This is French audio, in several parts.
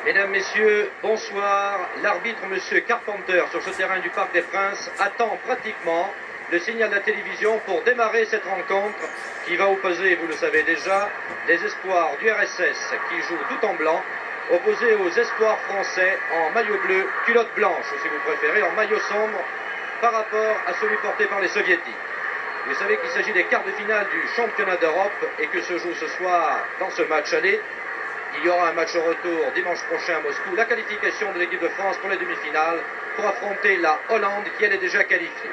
Mesdames, Messieurs, bonsoir. L'arbitre, Monsieur Carpenter, sur ce terrain du Parc des Princes, attend pratiquement le signal de la télévision pour démarrer cette rencontre qui va opposer, vous le savez déjà, les espoirs du RSS qui jouent tout en blanc, opposés aux espoirs français en maillot bleu, culotte blanche, ou si vous préférez, en maillot sombre, par rapport à celui porté par les Soviétiques. Vous savez qu'il s'agit des quarts de finale du championnat d'Europe et que se joue ce soir dans ce match aller. Il y aura un match au retour dimanche prochain à Moscou, la qualification de l'équipe de France pour les demi-finales pour affronter la Hollande qui elle est déjà qualifiée.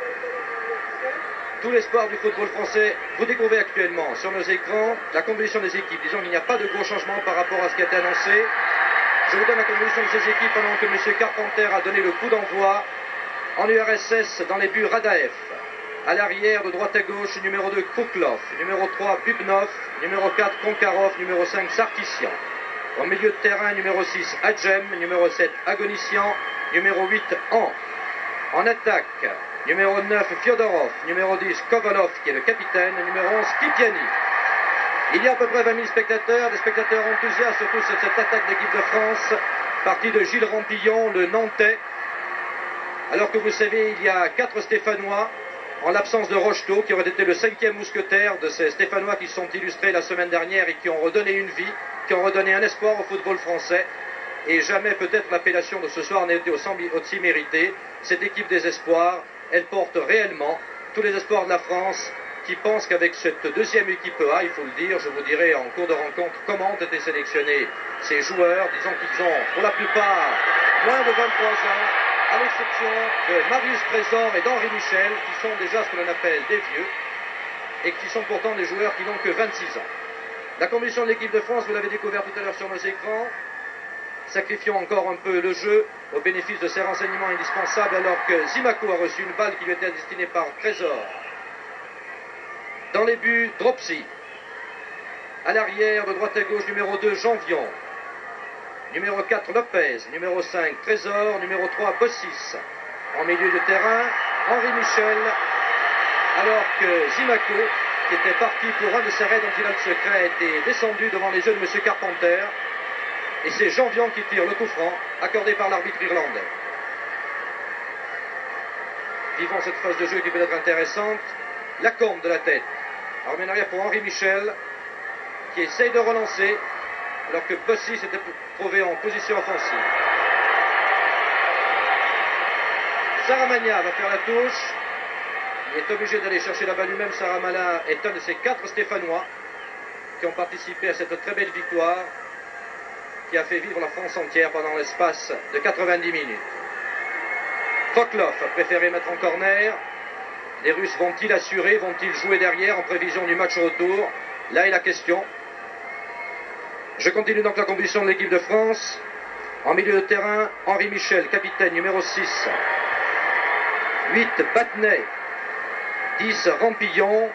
Tout l'espoir du football français, vous découvrez actuellement sur nos écrans la composition des équipes. Disons qu'il n'y a pas de gros changements par rapport à ce qui a été annoncé. Je vous donne la composition de ces équipes pendant que M. Carpenter a donné le coup d'envoi. En URSS, dans les buts, Radaev. À l'arrière, de droite à gauche, numéro 2, Kouklov. Numéro 3, Bubnov. Numéro 4, Konkarov. Numéro 5, Sarkissian. Au milieu de terrain, numéro 6, Adjem. Numéro 7, Agonissian. Numéro 8, An. En attaque, numéro 9, Fyodorov. Numéro 10, Kovalov, qui est le capitaine. Numéro 11, Kipiani. Il y a à peu près 20 000 spectateurs, des spectateurs enthousiastes, surtout sur cette attaque d'équipe de France, partie de Gilles Rampillon, le Nantais. Alors que vous savez, il y a 4 Stéphanois, en l'absence de Rocheteau, qui aurait été le 5e mousquetaire de ces Stéphanois qui se sont illustrés la semaine dernière et qui ont redonné une vie, qui ont redonné un espoir au football français. Et jamais peut-être l'appellation de ce soir n'a été aussi méritée. Cette équipe des espoirs, elle porte réellement tous les espoirs de la France, qui pensent qu'avec cette deuxième équipe A, il faut le dire, je vous dirai en cours de rencontre comment ont été sélectionnés ces joueurs. Disons qu'ils ont pour la plupart moins de 23 ans, à l'exception de Marius Trésor et d'Henri Michel, qui sont déjà ce que l'on appelle des vieux, et qui sont pourtant des joueurs qui n'ont que 26 ans. La composition de l'équipe de France, vous l'avez découvert tout à l'heure sur nos écrans, sacrifiant encore un peu le jeu au bénéfice de ses renseignements indispensables, alors que Zimaco a reçu une balle qui lui était destinée par Trésor. Dans les buts, Dropsy. À l'arrière, de droite à gauche, numéro 2, Janvion. Numéro 4, Lopez. Numéro 5, Trésor. Numéro 3, Bossis. En milieu de terrain, Henri Michel. Alors que Zimaco, qui était parti pour un de ses raids dont il a le secret, a été descendu devant les yeux de M. Carpenter. Et c'est Janvion qui tire le coup franc, accordé par l'arbitre irlandais. Vivons cette phase de jeu qui peut être intéressante. La combe de la tête. Alors en arrière pour Henri Michel, qui essaye de relancer, alors que Bossy s'était trouvé en position offensive. Saramagna va faire la touche. Il est obligé d'aller chercher la balle lui-même. Saramagna est un de ces 4 Stéphanois qui ont participé à cette très belle victoire qui a fait vivre la France entière pendant l'espace de 90 minutes. Foklov a préféré mettre en corner. Les Russes vont-ils assurer, vont-ils jouer derrière en prévision du match retour? Là est la question. Je continue donc la composition de l'équipe de France. En milieu de terrain, Henri Michel, capitaine, numéro 6. 8, Battenay. 10, Rampillon.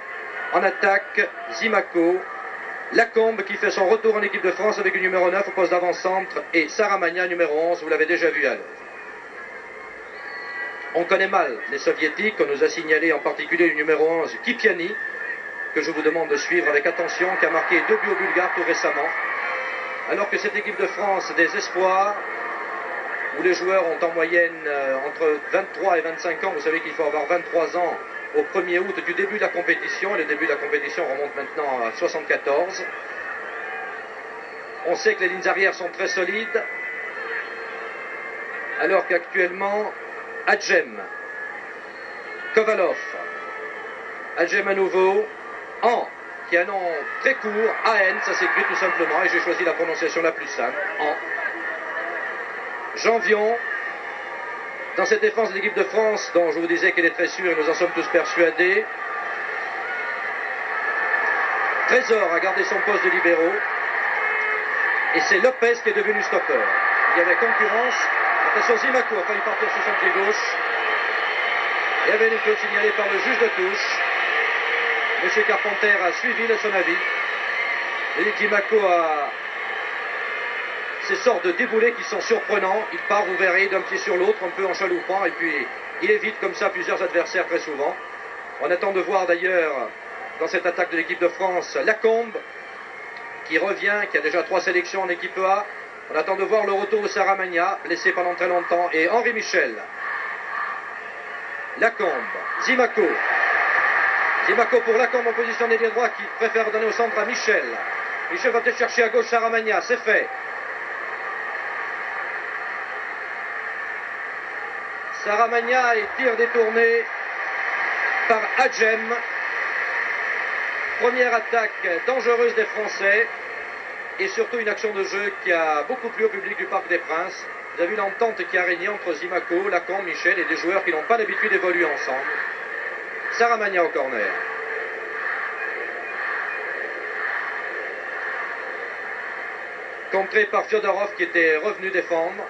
En attaque, Zimaco. Lacombe qui fait son retour en équipe de France avec le numéro 9 au poste d'avant-centre. Et Saramagna, numéro 11, vous l'avez déjà vu à l'œuvre. On connaît mal les soviétiques, on nous a signalé en particulier le numéro 11, Kipiani, que je vous demande de suivre avec attention, qui a marqué 2 buts aux Bulgares tout récemment. Alors que cette équipe de France des espoirs, où les joueurs ont en moyenne entre 23 et 25 ans, vous savez qu'il faut avoir 23 ans au 1er août du début de la compétition, et le début de la compétition remonte maintenant à 74. On sait que les lignes arrières sont très solides, alors qu'actuellement, Adjem, Kovalov, Adjem à nouveau, An, qui a un nom très court, AN, ça s'écrit tout simplement, et j'ai choisi la prononciation la plus simple, An. Janvion, dans cette défense de l'équipe de France, dont je vous disais qu'elle est très sûre, et nous en sommes tous persuadés. Trésor a gardé son poste de libéraux, et c'est Lopez qui est devenu stopper. Il y avait concurrence. Attention, Zimaco a failli partir sur son pied gauche. Il y avait une faute signalée par le juge de touche. M. Carpenter a suivi de son avis. Et Zimaco a ces sortes de déboulés qui sont surprenants. Il part, vous verrez, d'un pied sur l'autre, un peu en chaloupant, et puis il évite comme ça plusieurs adversaires très souvent. On attend de voir d'ailleurs, dans cette attaque de l'équipe de France, Lacombe, qui revient, qui a déjà 3 sélections en équipe A, On attend de voir le retour de Saramagna, blessé pendant très longtemps, et Henri Michel. Lacombe, Zimaco. Zimaco pour Lacombe en position d'ailier droit qui préfère donner au centre à Michel. Michel va peut-être chercher à gauche Saramagna, c'est fait. Saramagna et tir détourné par Adjem. Première attaque dangereuse des Français et surtout une action de jeu qui a beaucoup plu au public du Parc des Princes. Vous avez vu l'entente qui a régné entre Zimaco, Lacombe, Michel et des joueurs qui n'ont pas l'habitude d'évoluer ensemble. Saramagna au corner. Contré par Fyodorov qui était revenu défendre.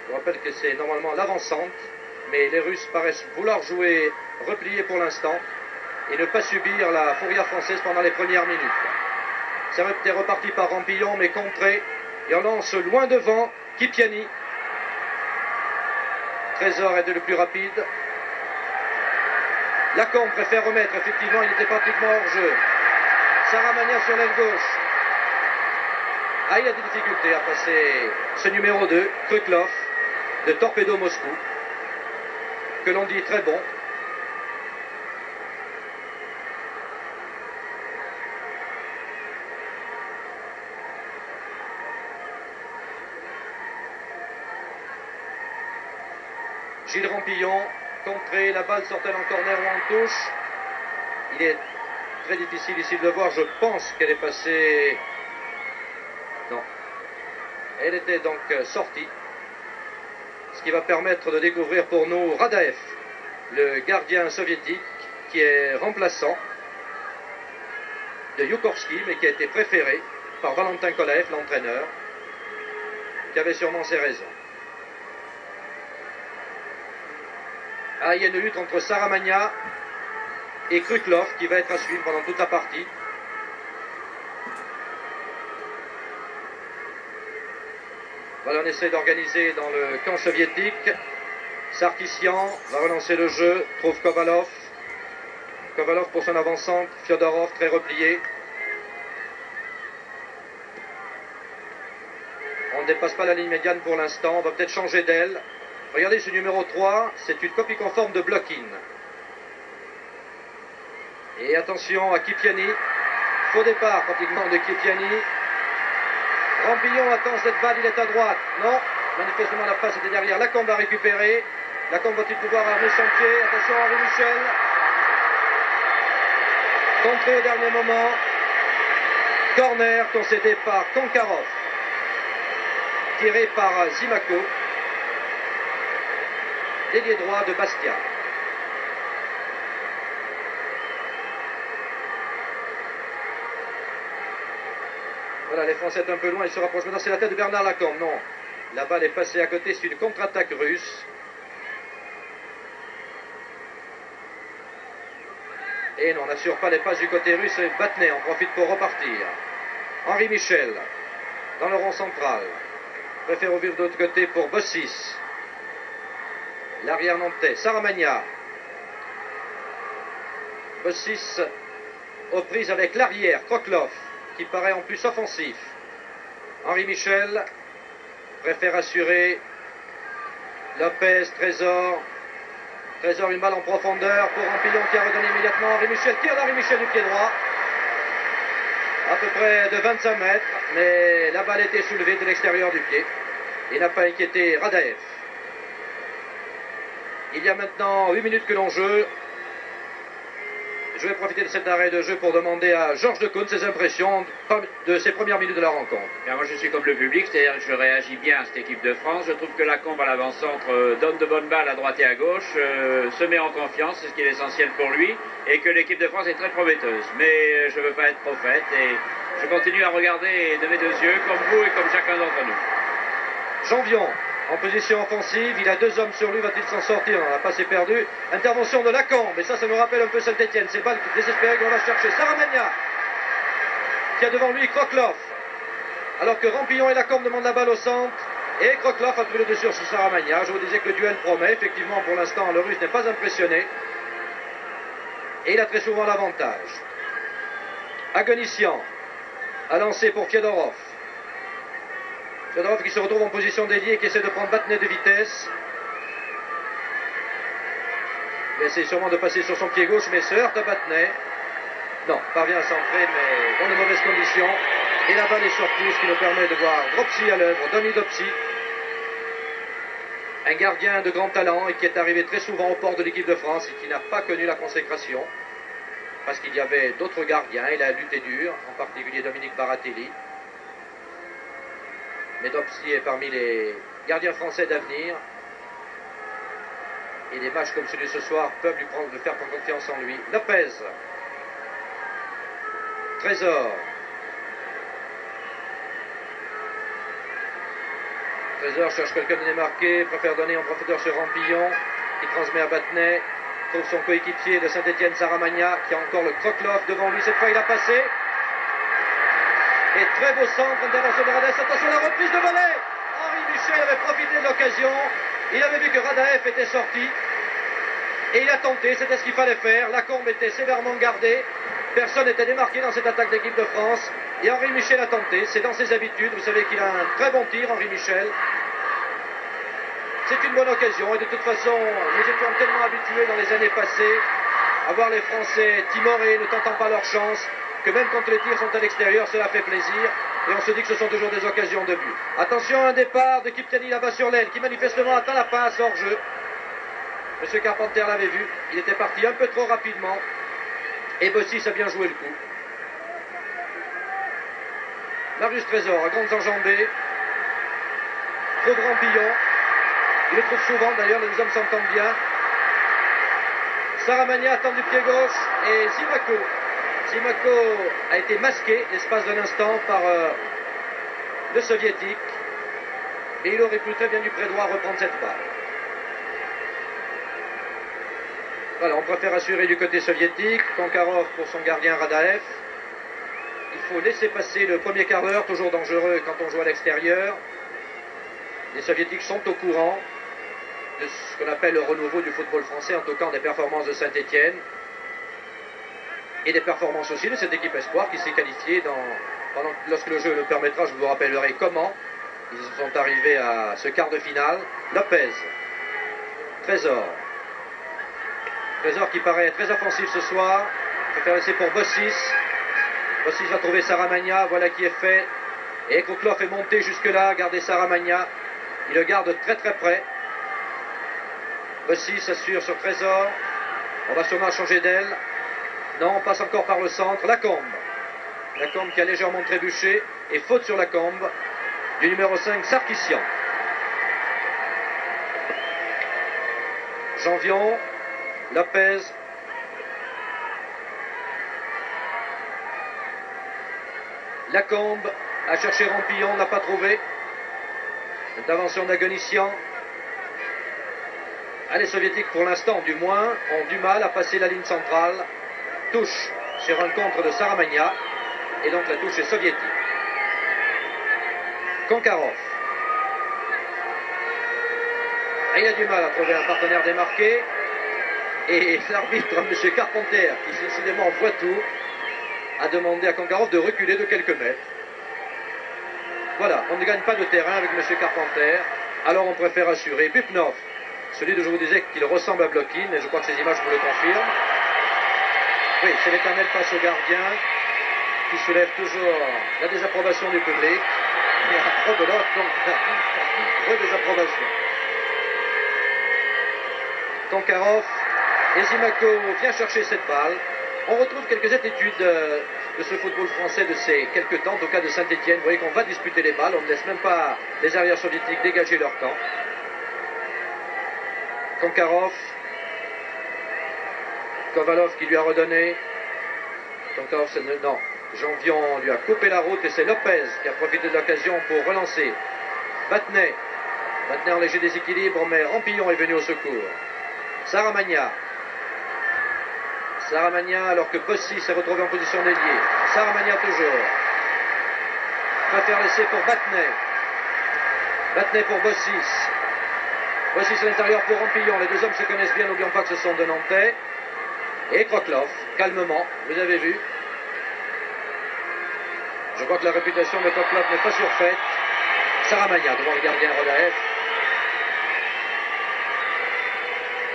Je vous rappelle que c'est normalement l'avant-centre, mais les Russes paraissent vouloir jouer replié pour l'instant et ne pas subir la fourrière française pendant les premières minutes. Ça été reparti par Rampillon, mais contré, et on lance loin devant Kipiani. Trésor est le plus rapide. Lacombe préfère remettre, effectivement, il était pratiquement hors jeu. Saramagna sur l'aile gauche. Ah, il a des difficultés à passer ce numéro 2, Kruklov, de Torpedo Moscou, que l'on dit très bon. Gilles Rampillon, contré, la balle sort-elle en corner ou en touche? Il est très difficile ici de le voir, je pense qu'elle est passée... Non. Elle était donc sortie. Ce qui va permettre de découvrir pour nous Radaev, le gardien soviétique, qui est remplaçant de Yukovsky, mais qui a été préféré par Valentin Kolaev, l'entraîneur, qui avait sûrement ses raisons. Ah, il y a une lutte entre Saramagna et Kruklov qui va être à suivre pendant toute la partie. Voilà, on essaie d'organiser dans le camp soviétique. Sarkissian va relancer le jeu, trouve Kovalov. Kovalov pour son avant-centre, Fyodorov très replié. On ne dépasse pas la ligne médiane pour l'instant, on va peut-être changer d'aile. Regardez ce numéro 3, c'est une copie conforme de Blokin. Et attention à Kipiani. Faux départ pratiquement de Kipiani. Rampillon attend cette balle, il est à droite. Non, manifestement la passe était derrière. Lacombe va récupérer. Lacombe va-t-il pouvoir armer son pied? Attention Henri Michel. Contré au dernier moment. Corner concédé par Konkarov. Tiré par Zimaco. L'ailier droit de Bastia. Voilà, les Français sont un peu loin, ils se rapprochent maintenant, c'est la tête de Bernard Lacombe. Non, la balle est passée à côté, c'est une contre-attaque russe. Et non, on n'assure pas les passes du côté russe, et Batnet en profite pour repartir. Henri Michel, dans le rond central. Préfère ouvrir de l'autre côté pour Bossis. L'arrière nantais, Saramagna. Bossis aux prises avec l'arrière, Kruklov, qui paraît en plus offensif. Henri Michel préfère assurer. Lopez, Trésor. Trésor, une balle en profondeur pour Rampillon qui a redonné immédiatement. Henri Michel, tire d'Henri Michel du pied droit. À peu près de 25 mètres, mais la balle était soulevée de l'extérieur du pied. Il n'a pas inquiété Radaev. Il y a maintenant 8 minutes que l'on joue. Je vais profiter de cet arrêt de jeu pour demander à Georges Decaune ses impressions de ses premières minutes de la rencontre. Bien, moi je suis comme le public, c'est-à-dire que je réagis bien à cette équipe de France. Je trouve que Lacombe à l'avant-centre donne de bonnes balles à droite et à gauche, se met en confiance, c'est ce qui est essentiel pour lui, et que l'équipe de France est très prometteuse. Mais je ne veux pas être prophète et je continue à regarder de mes deux yeux, comme vous et comme chacun d'entre nous. Janvion, en position offensive, il a 2 hommes sur lui, va-t-il s'en sortir? On a passé perdu. Intervention de Lacombe, et ça nous rappelle un peu Saint-Etienne. C'est balle désespérée qu'on va chercher. Saramagna, qui a devant lui Kruklov. Alors que Rampillon et Lacombe demandent la balle au centre, et Kruklov a pris le dessus sur Saramagna. Je vous disais que le duel promet. Effectivement, pour l'instant, le Russe n'est pas impressionné. Et il a très souvent l'avantage. Agonician a lancé pour Fyodorov. Fedorov qui se retrouve en position d'ailier et qui essaie de prendre Battenet de vitesse. Il essaie sûrement de passer sur son pied gauche, mais se heurte à Battenet. Non, parvient à centrer, mais dans de mauvaises conditions. Et la balle est sortie, ce qui nous permet de voir Dropsy à l'œuvre, Donny Dropsy. Un gardien de grand talent et qui est arrivé très souvent au port de l'équipe de France et qui n'a pas connu la consécration. Parce qu'il y avait d'autres gardiens, il a lutté dur, en particulier Dominique Baratelli. Mais Dropsy est parmi les gardiens français d'avenir. Et des matchs comme celui de ce soir peuvent lui faire prendre confiance en lui. Lopez. Trésor. Trésor cherche quelqu'un de démarqué, préfère donner en profondeur sur Rampillon, qui transmet à Battenet, trouve son coéquipier de Saint-Etienne, Saramagna, qui a encore le Krokloff devant lui. Cette fois, il a passé. Et très beau centre, intervention de Radaev. Attention à la reprise de volée. Henri Michel avait profité de l'occasion. Il avait vu que Radaev était sorti. Et il a tenté, c'était ce qu'il fallait faire. Lacombe était sévèrement gardé. Personne n'était démarqué dans cette attaque d'équipe de France. Et Henri Michel a tenté, c'est dans ses habitudes. Vous savez qu'il a un très bon tir, Henri Michel. C'est une bonne occasion. Et de toute façon, nous étions tellement habitués dans les années passées à voir les Français timorés, ne tentant pas leur chance, que même quand les tirs sont à l'extérieur, cela fait plaisir. Et on se dit que ce sont toujours des occasions de but. Attention, un départ de Kipteni là-bas sur l'aile, qui manifestement atteint la passe hors jeu. Monsieur Carpenter l'avait vu. Il était parti un peu trop rapidement. Et Bossis a bien joué le coup. Marius Trésor, à grandes enjambées. Trop de Rampillon. Il le trouve souvent d'ailleurs, les deux hommes s'entendent bien. Saramagna attend du pied gauche et Zimaco. Zimaco a été masqué l'espace d'un instant par le soviétique. Mais il aurait pu très bien du pied droit reprendre cette balle. Voilà, on préfère assurer du côté soviétique. Konkarov pour son gardien Radaev. Il faut laisser passer le premier quart d'heure, toujours dangereux quand on joue à l'extérieur. Les soviétiques sont au courant de ce qu'on appelle le renouveau du football français, en tout cas des performances de Saint-Etienne. Et des performances aussi de cette équipe espoir qui s'est qualifiée lorsque le jeu le permettra, je vous rappellerai comment. Ils sont arrivés à ce quart de finale. Lopez. Trésor. Trésor qui paraît très offensif ce soir. Je préfère laisser pour Bossis. Bossis va trouver Saramagna. Voilà qui est fait. Et Krokloff est monté jusque-là. Gardez Saramagna. Il le garde très très près. Bossis s'assure sur Trésor. On va sûrement changer d'aile. Non, on passe encore par le centre. Lacombe. Lacombe qui a légèrement trébuché. Et faute sur Lacombe du numéro 5, Sarkissian. Janvion. Lopez. Lacombe a cherché Rampillon, n'a pas trouvé. Intervention d'Agonician. Les Soviétiques, pour l'instant du moins, ont du mal à passer la ligne centrale. Touche sur un contre de Saramagna. Et donc la touche est soviétique. Konkarov. Il a du mal à trouver un partenaire démarqué. Et l'arbitre, M. Carpenter, qui décidément voit tout, a demandé à Konkarov de reculer de quelques mètres. Voilà, on ne gagne pas de terrain avec M. Carpenter, alors on préfère assurer. Pupnov, celui dont je vous disais qu'il ressemble à Blokin, et je crois que ces images vous le confirment. Oui, c'est l'éternel face au gardien, qui soulève toujours la désapprobation du public. Il y a un rebelote, donc redésapprobation. Konkarov. Et Zimaco vient chercher cette balle. On retrouve quelques attitudes de ce football français de ces quelques temps, au cas de Saint-Etienne. Vous voyez qu'on va disputer les balles, on ne laisse même pas les arrières soviétiques dégager leur camp. Konkarov. Kovalov qui lui a redonné. Konkarov, non. Janvion lui a coupé la route et c'est Lopez qui a profité de l'occasion pour relancer. Battenet. Battenet en léger déséquilibre, mais Rampillon est venu au secours. Saramagna. Saramagna alors que Bossis s'est retrouvé en position d'ailier. Saramagna toujours. Préfère laisser pour Battenet. Battenet pour Bossis. Bossis à l'intérieur pour Rampillon. Les deux hommes se connaissent bien, n'oublions pas que ce sont de Nantais. Et Krokloff, calmement, vous avez vu. Je crois que la réputation de Krokloff n'est pas surfaite. Saramagna devant le gardien Rodaev,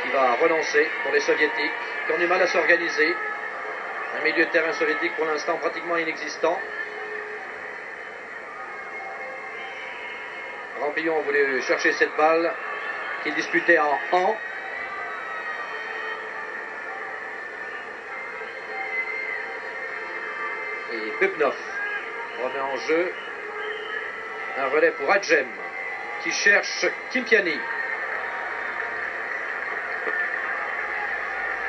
qui va relancer pour les soviétiques, qui ont du mal à s'organiser. Un milieu de terrain soviétique pour l'instant pratiquement inexistant. Rampillon a voulu chercher cette balle qu'il disputait en han. Et Bubnov remet en jeu un relais pour Adjem qui cherche Kimpiani.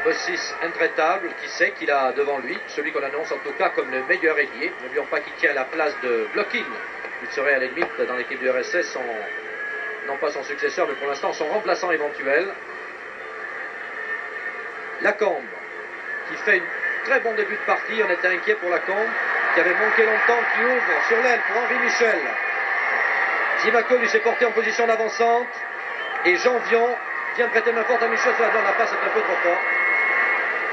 Bossis intraitable qui sait qu'il a devant lui celui qu'on annonce en tout cas comme le meilleur ailier. N'oublions pas qu'il tient la place de Blokin. Il serait à la limite dans l'équipe du RSS non pas son successeur mais pour l'instant son remplaçant éventuel. Lacombe qui fait une très bon début de partie. On était inquiet pour Lacombe qui avait manqué longtemps, qui ouvre sur l'aile pour Henri Michel. Zimaco lui s'est porté en position d'avancante et Jean Vion vient prêter main forte à Michel sur la bande. La passe est un peu trop fort.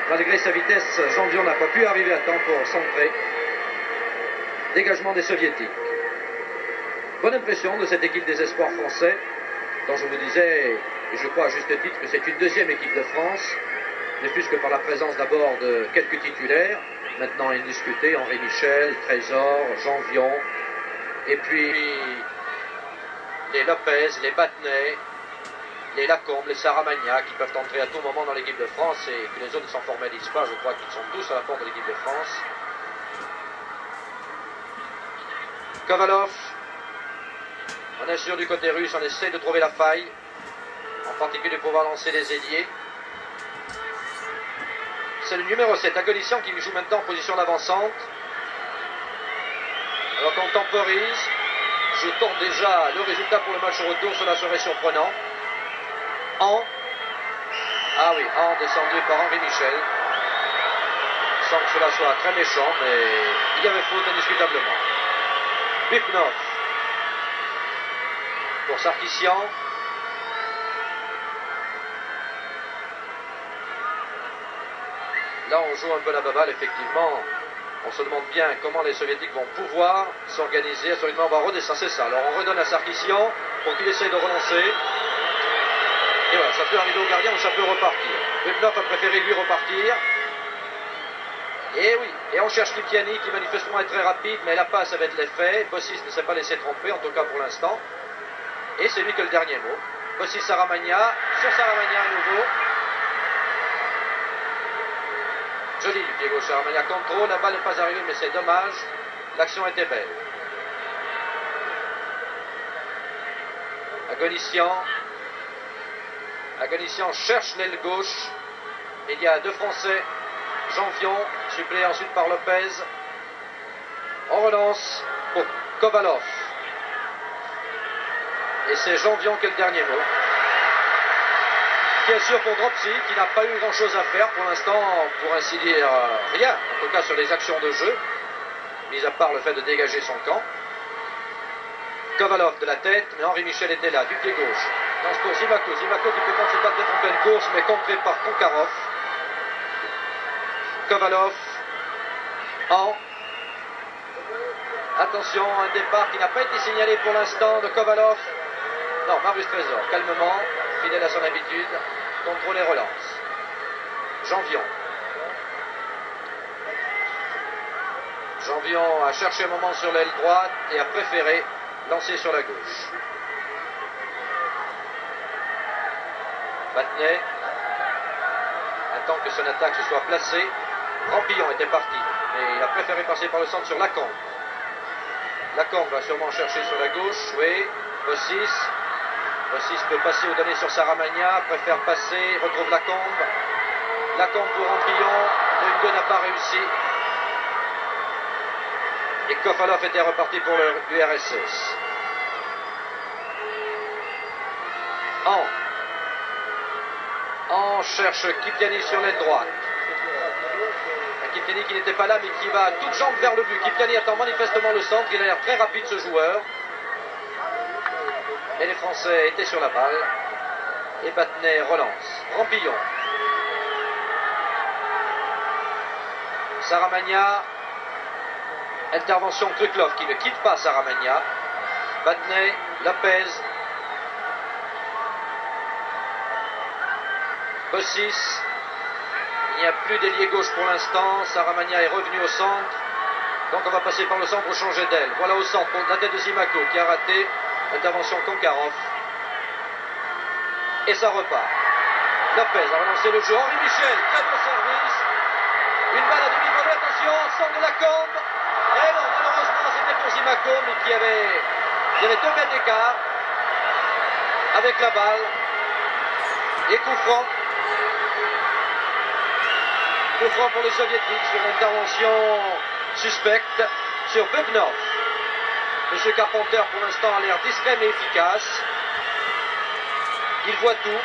Malgré sa vitesse, Jean Vion n'a pas pu arriver à temps pour centrer. Dégagement des soviétiques. Bonne impression de cette équipe des espoirs français, dont je vous disais, et je crois à juste titre, que c'est une deuxième équipe de France, ne fût-ce que par la présence d'abord de quelques titulaires, maintenant indiscutés, Henri Michel, Trésor, Jean Vion, et puis les Lopez, les Battenet, les Lacombe, les Saramagna, qui peuvent entrer à tout moment dans l'équipe de France, et que les autres ne s'en formalisent pas, je crois qu'ils sont tous à la porte de l'équipe de France. Kovalov, on assure du côté russe, on essaie de trouver la faille, en particulier pour pouvoir lancer les ailiers. C'est le numéro 7, Agonissian, qui joue maintenant en position d'avancante. Alors qu'on temporise, je tourne déjà le résultat pour le match retour, cela serait surprenant. Ah oui, descendu par Henri Michel. Sans que cela soit très méchant, mais il y avait faute indiscutablement. Bubnov pour Sarkissian. Là, on joue un peu la baballe, effectivement. On se demande bien comment les soviétiques vont pouvoir s'organiser. Absolument, on va redescendre, c'est ça. Alors, on redonne à Sarkissian pour qu'il essaye de relancer. Et voilà, ça peut arriver au gardien ou ça peut repartir. Bubnov a préféré lui repartir. Et oui, et on cherche Kimpiani qui manifestement est très rapide, mais la passe avait de l'effet. Bossis ne s'est pas laissé tromper, en tout cas pour l'instant. Et c'est lui que le dernier mot. Bossis Saramagna, sur Saramagna à nouveau. Joli du pied gauche, Saramagna contrôle, la balle n'est pas arrivée, mais c'est dommage. L'action était belle. Agonissian cherche l'aile gauche. Il y a deux Français. Jean Vion, suppléé ensuite par Lopez. On relance pour Kovalov. Et c'est Jean Vion qui est le dernier mot. Qui est sûr pour Dropsy, qui n'a pas eu grand chose à faire pour l'instant, pour ainsi dire rien, en tout cas sur les actions de jeu, mis à part le fait de dégager son camp. Kovalov de la tête, mais Henri Michel était là, du pied gauche. Lance pour Zimaco qui peut tenter de battre en pleine course, mais contré par Konkarov. Kovalov, attention, un départ qui n'a pas été signalé pour l'instant de Kovalov. Non, Marius Trésor, calmement, fidèle à son habitude, contrôle et relance. Jean Vion a cherché un moment sur l'aile droite et a préféré lancer sur la gauche. Battenet attend que son attaque se soit placée. Rampillon était parti, mais il a préféré passer par le centre sur Lacombe. Lacombe va sûrement chercher sur la gauche, oui. Bossis peut passer ou donner sur Saramagna, préfère passer, retrouve Lacombe. Lacombe pour Rampillon, le 2 n'a pas réussi. Et Kovalov était reparti pour l'URSS. On cherche Kimpiani sur l'aile droite. Kimpiani qui n'était pas là mais qui va à toutes jambes vers le but. Kimpiani attend manifestement le centre, il a l'air très rapide ce joueur. Et les Français étaient sur la balle. Et Battenet relance. Rampillon. Saramagna. Intervention Kruklov qui ne quitte pas Saramagna. Battenay, Lopez, Bossis. Il n'y a plus d'ailier gauche pour l'instant. Saramagna est revenu au centre. Donc on va passer par le centre pour changer d'aile. Voilà au centre pour la tête de Zimaco qui a raté l'intervention Konkarov. Et ça repart. Lopez a relancé le jeu. Henri Michel, très bon service. Une balle à demi-volée, attention, centre de la combe. Et non, malheureusement, c'était pour Zimaco, mais il y avait 2 mètres d'écart avec la balle. Et coup franc. Coup franc pour les soviétiques sur l'intervention suspecte sur Bubnov. Monsieur Carpenter, pour l'instant, a l'air discret mais efficace. Il voit tout.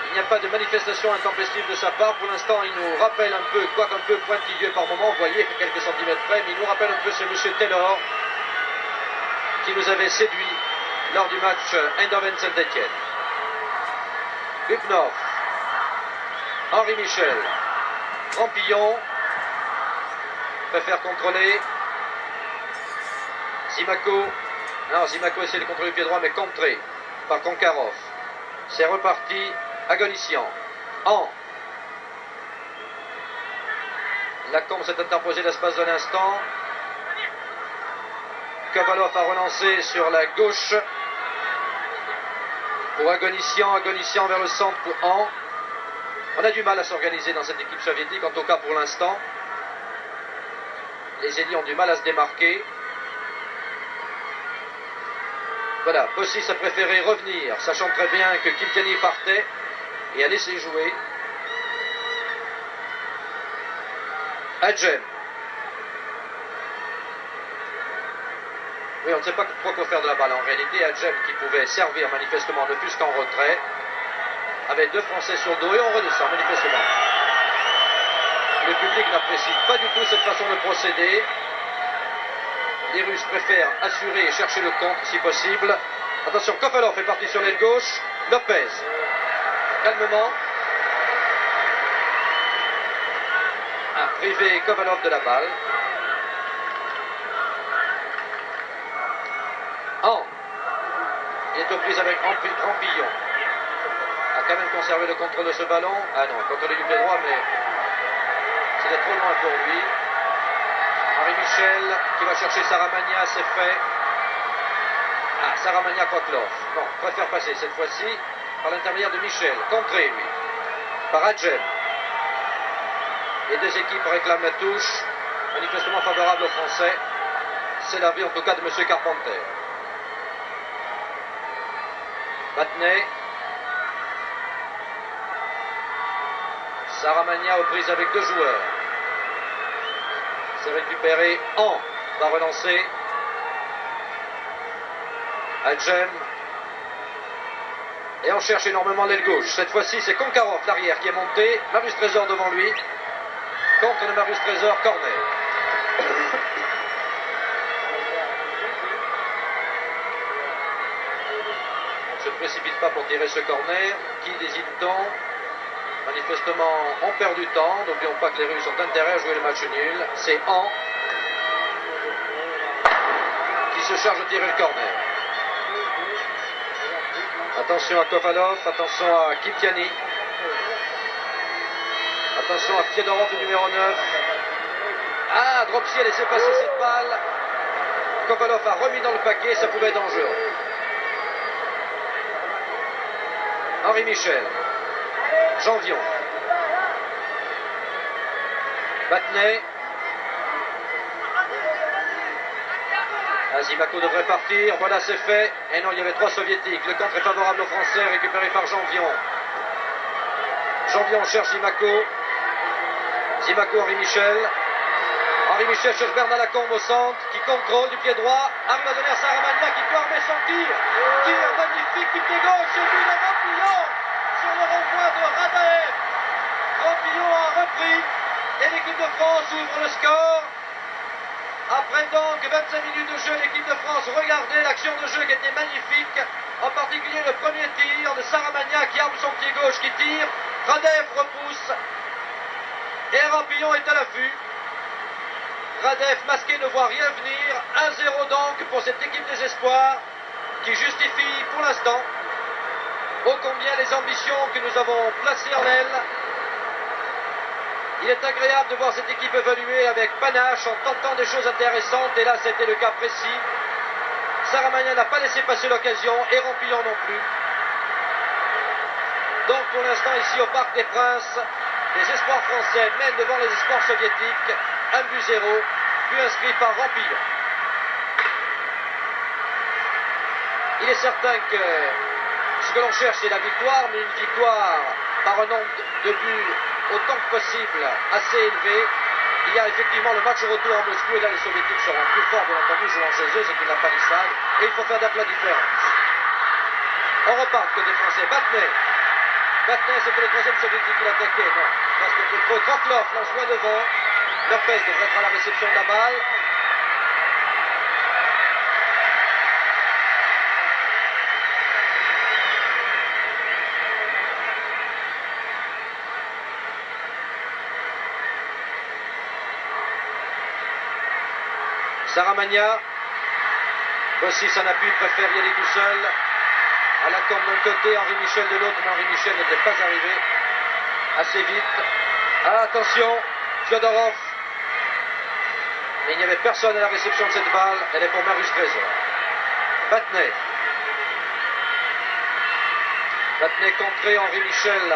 Il n'y a pas de manifestation intempestive de sa part. Pour l'instant, il nous rappelle un peu, quoique un peu pointilleux par moment, vous voyez, quelques centimètres près, mais il nous rappelle un peu ce monsieur Taylor qui nous avait séduit lors du match Eindhoven-Saint-Etienne. Bubnov, Henri Michel, Rampillon, préfère contrôler. Zimaco, non, Zimaco essaie de contrôler le pied droit, mais contré par Konkarov. C'est reparti, Agonissian. Lacombe s'est interposé l'espace d'un instant. Kovalov a relancé sur la gauche pour Agonissian. Agonissian vers le centre pour An. On a du mal à s'organiser dans cette équipe soviétique, en tout cas pour l'instant. Les ailiers ont du mal à se démarquer. Voilà, Bossis a préféré revenir, sachant très bien que Kilkenny partait, et a laissé jouer. Adjem. Oui, on ne sait pas trop quoi faire de la balle. En réalité, Adjem, qui pouvait servir manifestement, ne fût-ce qu'en retrait, avait 2 Français sur le dos, et on redescend manifestement. Le public n'apprécie pas du tout cette façon de procéder. Les Russes préfèrent assurer et chercher le contre si possible. Attention, Kovalov est parti sur l'aile gauche. Lopez, calmement, a privé Kovalov de la balle. Il est aux prises avec Rampillon. A quand même conservé le contrôle de ce ballon. Ah non, contrôle du pied droit, mais c'était trop loin pour lui. Henri Michel qui va chercher Saramagna, c'est fait. Ah, Saramagna Koklov. Non, préfère passer cette fois-ci par l'intermédiaire de Michel. Contré, lui. Par Adjem. Les 2 équipes réclament la touche. Manifestement favorable aux Français. C'est l'avis en tout cas de M. Carpenter. Battenay. Saramagna aux prises avec 2 joueurs. C'est récupéré. An va relancer. Adjem. Et on cherche énormément l'aile gauche. Cette fois-ci, c'est Konkarov, l'arrière, qui est monté. Marius Trésor devant lui. Contre de Marius Trésor, corner. On ne se précipite pas pour tirer ce corner. Qui désigne-t-on? Manifestement, on perd du temps. N'oublions pas que les Russes ont intérêt à jouer le match nul. C'est An qui se charge de tirer le corner. Attention à Kovalov, attention à Kilkenny. Attention à Fiodorov, le numéro 9. Ah, Dropsy a laissé passer cette balle. Kovalov a remis dans le paquet, ça pouvait être dangereux. Henri Michel. Janvion. Battenay. Zimaco devrait partir. Voilà, c'est fait. Et non, il y avait 3 soviétiques. Le contre est favorable aux Français, récupéré par Janvion. Janvion cherche Zimaco. Zimaco, Henri Michel. Henri Michel cherche Bernard Lacombe au centre, qui contrôle du pied droit. Arrive à donner à Saramagna qui peut armer son tir. Tir magnifique du pied gauche. C'est but de Rampillon sur le renvoi de Radaev. Rampillon a repris. Et l'équipe de France ouvre le score. Après donc 25 minutes de jeu, l'équipe de France, regardez l'action de jeu qui était magnifique. En particulier le premier tir de Saramagna qui arme son pied gauche, qui tire. Radaev repousse. Et Rampillon est à l'affût. Radev masqué ne voit rien venir. 1-0 donc pour cette équipe des espoirs qui justifie pour l'instant ô combien les ambitions que nous avons placées en elle. Il est agréable de voir cette équipe évoluer avec panache en tentant des choses intéressantes et là c'était le cas précis. Saramagna n'a pas laissé passer l'occasion et Rampillon non plus. Donc pour l'instant ici au Parc des Princes, les espoirs français mènent devant les espoirs soviétiques 1-0, but inscrit par Rampillon. Il est certain que ce que l'on cherche c'est la victoire, mais une victoire par un nombre de buts autant que possible assez élevé. Il y a effectivement le match retour à Moscou et là les soviétiques seront plus forts bien entendu jouant chez eux, c'est une palissade et il faut faire d'appeler la différence. On repart côté français. Batney, c'était le troisième soviétique qui l'attaquait, non. Parce que c'est trop. Kroklov lance loin devant. Lopez devrait être à la réception de la balle. Saramagna. Voici son appui, préfère y aller tout seul. À la tombe d'un côté, Henri Michel de l'autre, mais Henri Michel n'était pas arrivé assez vite. Ah, attention, Fyodorov. Mais il n'y avait personne à la réception de cette balle. Elle est pour Marius Trésor. Batney. Batney contré, Henri Michel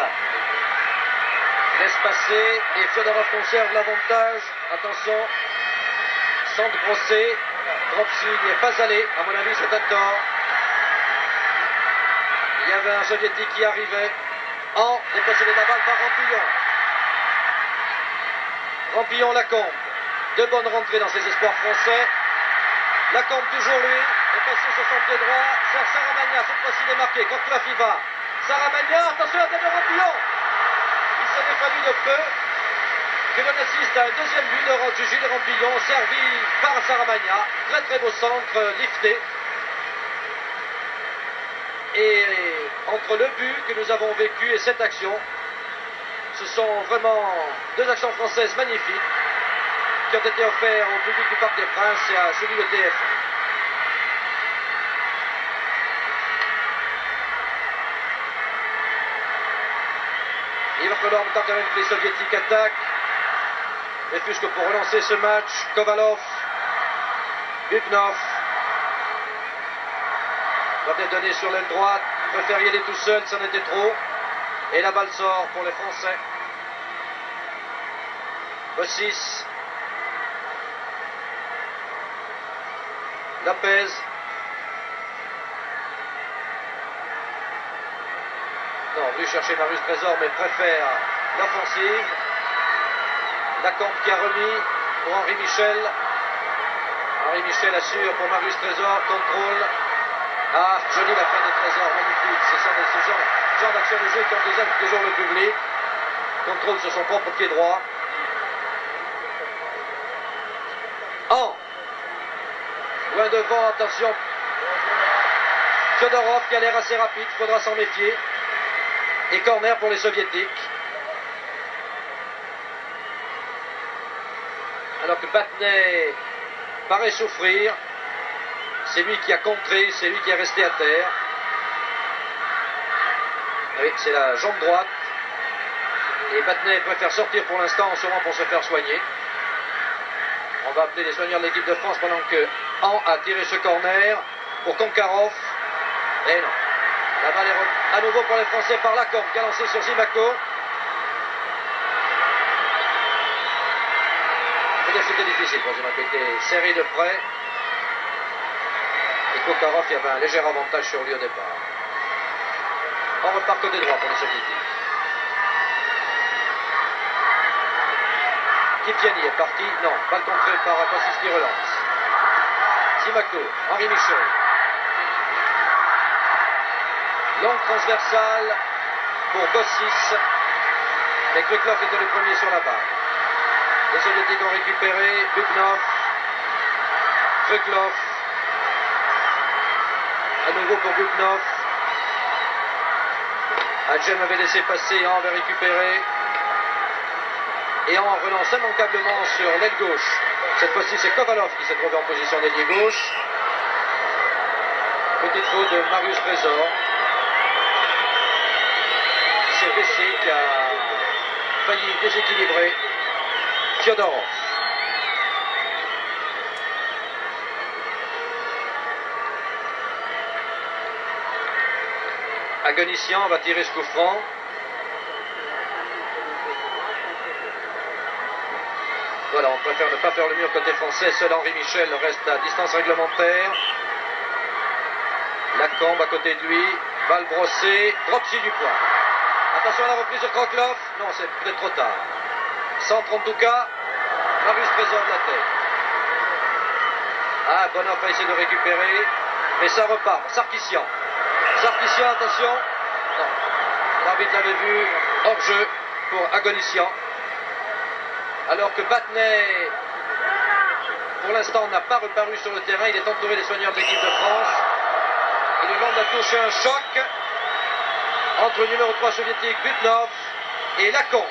laisse passer et Fyodorov conserve l'avantage. Attention, centre brossé. Dropsy n'y est pas allé. À mon avis, c'est un tort. Il y avait un soviétique qui arrivait en dépossédé de la balle par Rampillon. Rampillon Lacombe. De bonnes rentrées dans ses espoirs français. Lacombe toujours lui. Est passé sur son pied droit. Serge Saramagna, cette fois-ci démarqué. Contre la FIBA. Saramagna, attention à la tête de Rampillon. Il s'en est fallu de peu que l'on assiste à un deuxième but de Gilles Rampillon, servi par Saramagna. Très très beau centre lifté. Et entre le but que nous avons vécu et cette action, ce sont vraiment deux actions françaises magnifiques qui ont été offertes au public du Parc des Princes et à celui de TF1. Il va falloir maintenant quand même que les soviétiques attaquent. Mais puisque pour relancer ce match, Kovalov, Bubnov, doit être donné sur l'aile droite, préfère y aller tout seul, c'en était trop. Et la balle sort pour les Français. Bossis. Lopez. Non, venu chercher Marius Trésor, mais préfère l'offensive. Lacombe qui a remis pour Henri Michel. Henri Michel assure pour Marius Trésor, contrôle. Ah, jolie la fin de Trésor, magnifique. Ce sont ce genre d'action de jeu qui enthousiasme toujours le public. Contrôle sur son propre pied droit. Loin devant, attention. Fyodorov qui a l'air assez rapide, il faudra s'en méfier. Et corner pour les soviétiques. Alors que Batney paraît souffrir. C'est lui qui a contré, c'est lui qui est resté à terre. Oui, c'est la jambe droite. Et Batney préfère sortir pour l'instant en seulement pour se faire soigner. On va appeler les soigneurs de l'équipe de France pendant que Han a tiré ce corner pour Konkarov. Et non. La balle est à nouveau pour les Français par Lacombe qui a lancé sur Zimako. C'était difficile pour Zimako, il était serré de près. Et Konkarov, il y avait un léger avantage sur lui au départ. On repart côté droit pour les soviétiques. Kipiani est parti. Non, balle contrée par Bossis qui relance. Zimako, Henri Michel. Longue transversale pour Bossis. Mais Kruklov était le premier sur la balle. Les soviétiques ont récupéré Bubnov. Kruklov. À nouveau pour Bubnov. Adjem avait laissé passer, Han avait récupéré. Et Han relance immanquablement sur l'aile gauche Cette fois-ci, c'est Kovalov qui s'est trouvé en position d'ailier gauche. Petite faute de Marius Trésor. Qui s'est baissé, qui a failli déséquilibrer Fyodorov. Agonissian va tirer ce coup franc. Voilà, on préfère ne pas faire le mur côté français. Seul Henri Michel reste à distance réglementaire. Lacombe à côté de lui. Balle brossée. Dropsy du poing. Attention à la reprise de Kroklov. Non, c'est peut-être trop tard. Centre en tout cas. Marius Trésor de la tête. Ah, Bonhoff a essayé de récupérer. Mais ça repart. Sarkissian. Sarkissian, attention. Non. L'arbitre l'avait vu. Hors jeu pour Agonissian. Alors que Battenet, pour l'instant, n'a pas reparu sur le terrain. Il est entouré des soigneurs de l'équipe de France. Et le long de la touche, un choc entre le numéro 3 soviétique, Butnov, et Lacombe.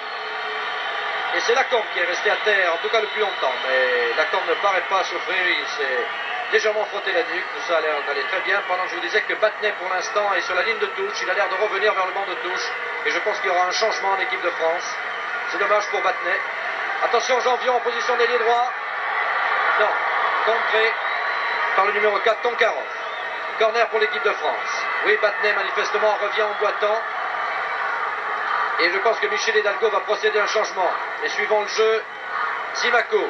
Et c'est Lacombe qui est resté à terre, en tout cas le plus longtemps. Mais Lacombe ne paraît pas souffrir. Il s'est légèrement frotté la nuque. Tout ça a l'air d'aller très bien. Pendant que je vous disais que Battenet, pour l'instant, est sur la ligne de touche. Il a l'air de revenir vers le banc de touche. Et je pense qu'il y aura un changement en équipe de France. C'est dommage pour Battenet. Attention, Janvion en position d'ailier droit. Non, contré par le numéro 4, Tonkarov. Corner pour l'équipe de France. Oui, Battenet manifestement revient en boitant. Et je pense que Michel Hidalgo va procéder à un changement. Mais suivant le jeu, Simako.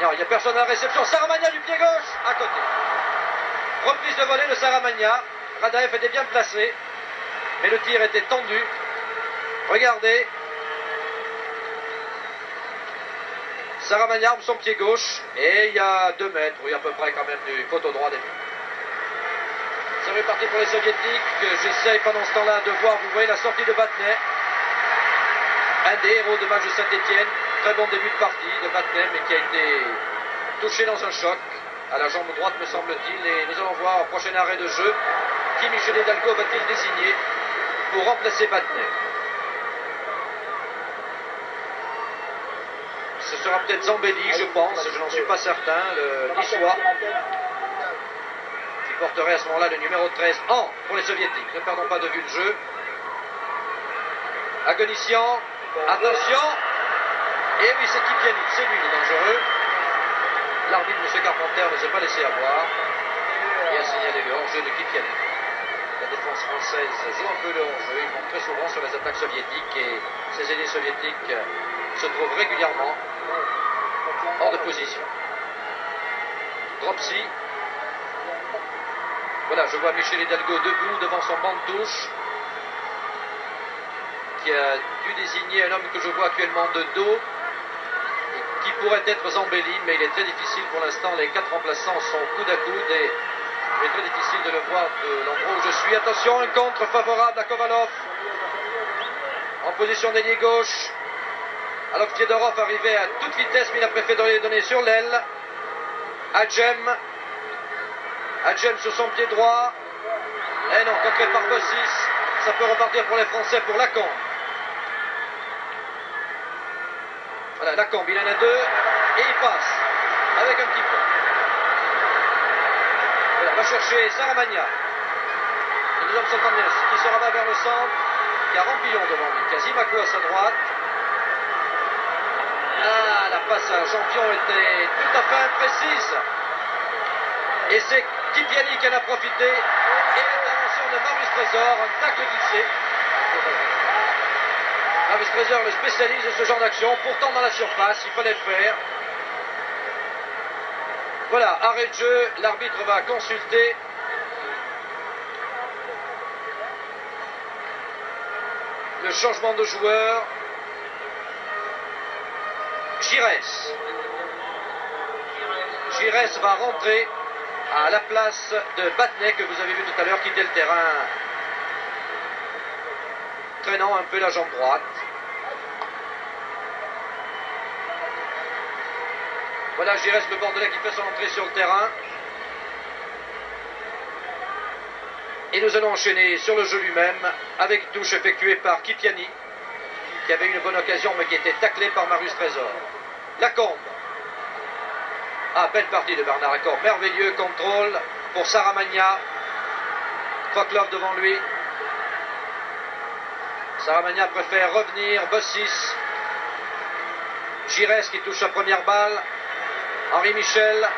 Non, il n'y a personne à la réception. Saramagna du pied gauche, à côté. Reprise de volée de Saramagna. Radaev était bien placé. Mais le tir était tendu. Regardez. Saramagna arme son pied gauche. Et il y a 2 mètres, oui, à peu près quand même, du poteau droit des buts. Ça fait partie pour les soviétiques. J'essaye pendant ce temps-là de voir, vous voyez la sortie de Battenet. Un des héros de match de Saint-Etienne. Très bon début de partie de Battenet, mais qui a été touché dans un choc à la jambe droite, me semble-t-il. Et nous allons voir au prochain arrêt de jeu qui Michel Hidalgo va-t-il désigner pour remplacer Battenet. Ce sera peut-être Zambelli, je pense, je n'en suis pas certain, le Niçois, qui porterait à ce moment-là le numéro 13 pour les soviétiques. Ne perdons pas de vue le jeu. Agonissian, attention. Et oui, c'est Kipiani, c'est lui le dangereux. L'arbitre, M. Carpenter, ne s'est pas laissé avoir et a signalé le hors-jeu de Kipiani. La défense française joue un peu le hors-jeu. Ils vont très souvent sur les attaques soviétiques et ces ailiers soviétiques se trouvent régulièrement hors de position. Dropsy. Voilà, je vois Michel Hidalgo debout devant son banc de touche, qui a dû désigner un homme que je vois actuellement de dos, qui pourrait être Zambelli, mais il est très difficile pour l'instant. Les 4 remplaçants sont coude à coude et il est très difficile de le voir de l'endroit où je suis. Attention, un contre favorable à Kovalov en position d'ailier gauche. Alors que Fyodorov arrivait à toute vitesse, mais il a préféré donner sur l'aile. Adjem sur son pied droit. Eh non, contré par Bossis. Ça peut repartir pour les Français, pour Lacombe. Voilà, Lacombe, il en a 2. Et il passe. Avec un petit peu. Voilà, va chercher Saramagna. Et nous hommes sont en neuf, qui se rabat vers le centre. Il y a Rampillon devant lui. Kazimako à sa droite. Ah, la passe à Champion était tout à fait imprécise. Et c'est Kipiani qui en a profité. Et l'intervention de Marius Trésor, un tacle glissé. Marius Trésor, le spécialiste de ce genre d'action, pourtant dans la surface, il fallait le faire. Voilà, arrêt de jeu, l'arbitre va consulter. Le changement de joueur. Giresse va rentrer à la place de Battenet, que vous avez vu tout à l'heure quitter le terrain, traînant un peu la jambe droite. Voilà Giresse, le Bordelais, qui fait son entrée sur le terrain. Et nous allons enchaîner sur le jeu lui-même avec une touche effectuée par Kipiani, qui avait une bonne occasion mais qui était taclé par Marius Trésor. Lacombe. Ah, belle partie de Bernard Accord, merveilleux contrôle pour Saramagna. Kroklov devant lui. Saramagna préfère revenir, Bossis. Giresse qui touche sa première balle. Henri Michel.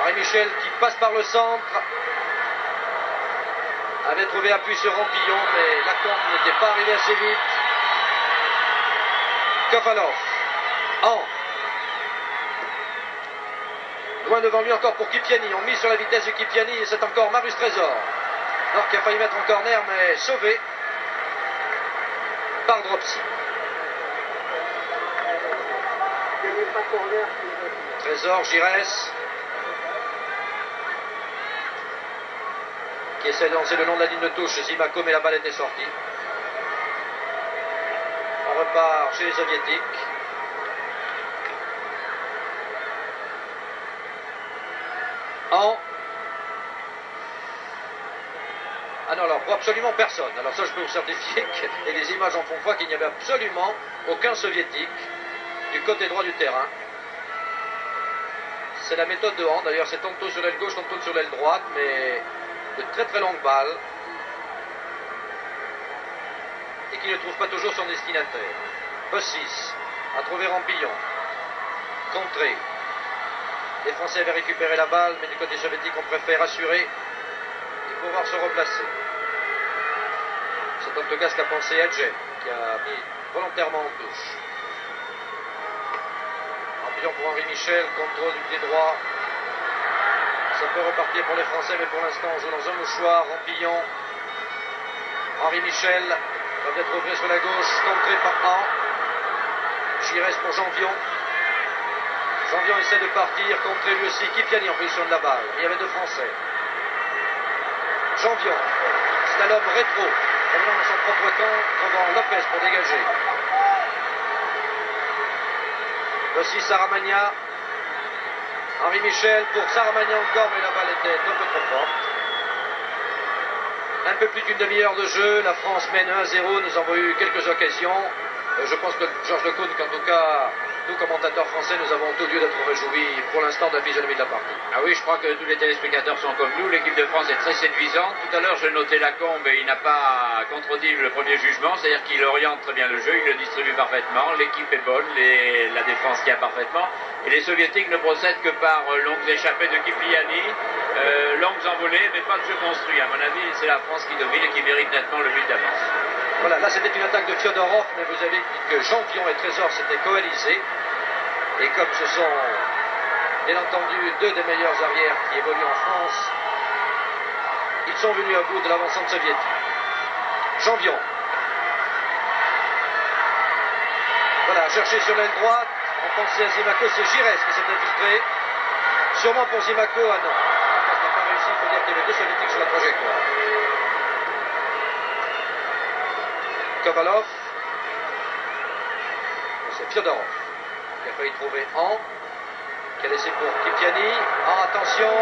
Henri Michel qui passe par le centre. Avait trouvé appui sur Rampillon, mais Lacombe n'était pas arrivé assez vite. Kovalov. Loin devant lui encore pour Kipiani. On mise sur la vitesse de Kipiani et c'est encore Marius Trésor. Alors qui a failli mettre en corner, mais sauvé par Dropsy. Trésor, Giresse, qui essaie de lancer le long de la ligne de touche. Zimaco, mais la balle était sortie. On repart chez les Soviétiques. Ah non, alors pour absolument personne. Alors ça, je peux vous certifier que, et les images en font foi, qu'il n'y avait absolument aucun soviétique du côté droit du terrain. C'est la méthode de hand. D'ailleurs, c'est tantôt sur l'aile gauche, tantôt sur l'aile droite, mais de très très longues balles et qui ne trouve pas toujours son destinataire. Bossis a trouvé Rampillon. Contré. Les Français avaient récupéré la balle, mais du côté soviétique, on préfère assurer et pouvoir se replacer. C'est en tout cas ce qu'a pensé Adjet, qui a mis volontairement en touche. Rampillon pour Henri Michel, contrôle du pied droit. Ça peut repartir pour les Français, mais pour l'instant, on joue dans un mouchoir. Rampillon, Henri Michel, va peut-être ouvrir sur la gauche, contré par An. Giresse pour Janvion. Janvion essaie de partir, contré lui aussi, Kipiani en position de la balle. Il y avait deux Français. Janvion, slalom rétro, revenant dans son propre camp, trouvant Lopez pour dégager. Aussi Saramagna. Henri Michel pour Saramagna encore, mais la balle était un peu trop forte. Un peu plus d'une demi-heure de jeu, la France mène 1-0, nous avons eu quelques occasions. Je pense que Georges Lecoune, qu'en tout cas, nous commentateurs français, nous avons tout lieu d'être réjouis pour l'instant de la physionomie de la partie. Ah oui, je crois que tous les téléspectateurs sont comme nous. L'équipe de France est très séduisante. Tout à l'heure, je notais Lacombe et il n'a pas contredit le premier jugement, c'est-à-dire qu'il oriente très bien le jeu, il le distribue parfaitement, l'équipe est bonne, la défense tient parfaitement. Et les Soviétiques ne procèdent que par longues échappées de Kipiani, longues envolées, mais pas de jeu construit. À mon avis, c'est la France qui domine et qui mérite nettement le but d'avance. Voilà, là c'était une attaque de Fyodorov, mais vous avez dit que Janvion et Trésor s'étaient coalisés. Et comme ce sont, bien entendu, deux des meilleurs arrières qui évoluent en France, ils sont venus à bout de l'avancante soviétique. Janvion. Voilà, cherché sur l'aile droite, on pensait à Zimaco, c'est Giresse qui s'est infiltré. Sûrement pour Zimaco, ah non. Quand il n'a pas réussi, il faut dire qu'il y avait deux soviétiques sur la trajectoire. Kovalov. C'est Fyodorov qui a failli trouver An, qui a laissé pour Kipiani. An, attention,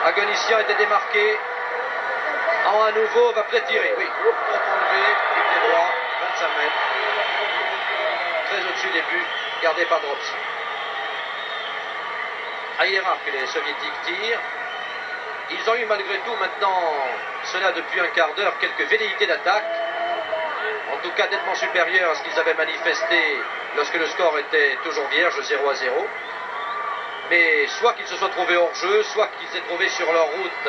Agonician était démarqué. An à nouveau va peut-être tirer, oui, trop enlevé, du pied droit, 25 mètres. Très au-dessus des buts, gardé par Dropsy. Ah, il est rare que les soviétiques tirent. Ils ont eu malgré tout maintenant, cela depuis un quart d'heure, quelques velléités d'attaque. En tout cas nettement supérieur à ce qu'ils avaient manifesté lorsque le score était toujours vierge, 0-0. Mais soit qu'ils se soient trouvés hors jeu, soit qu'ils aient trouvé sur leur route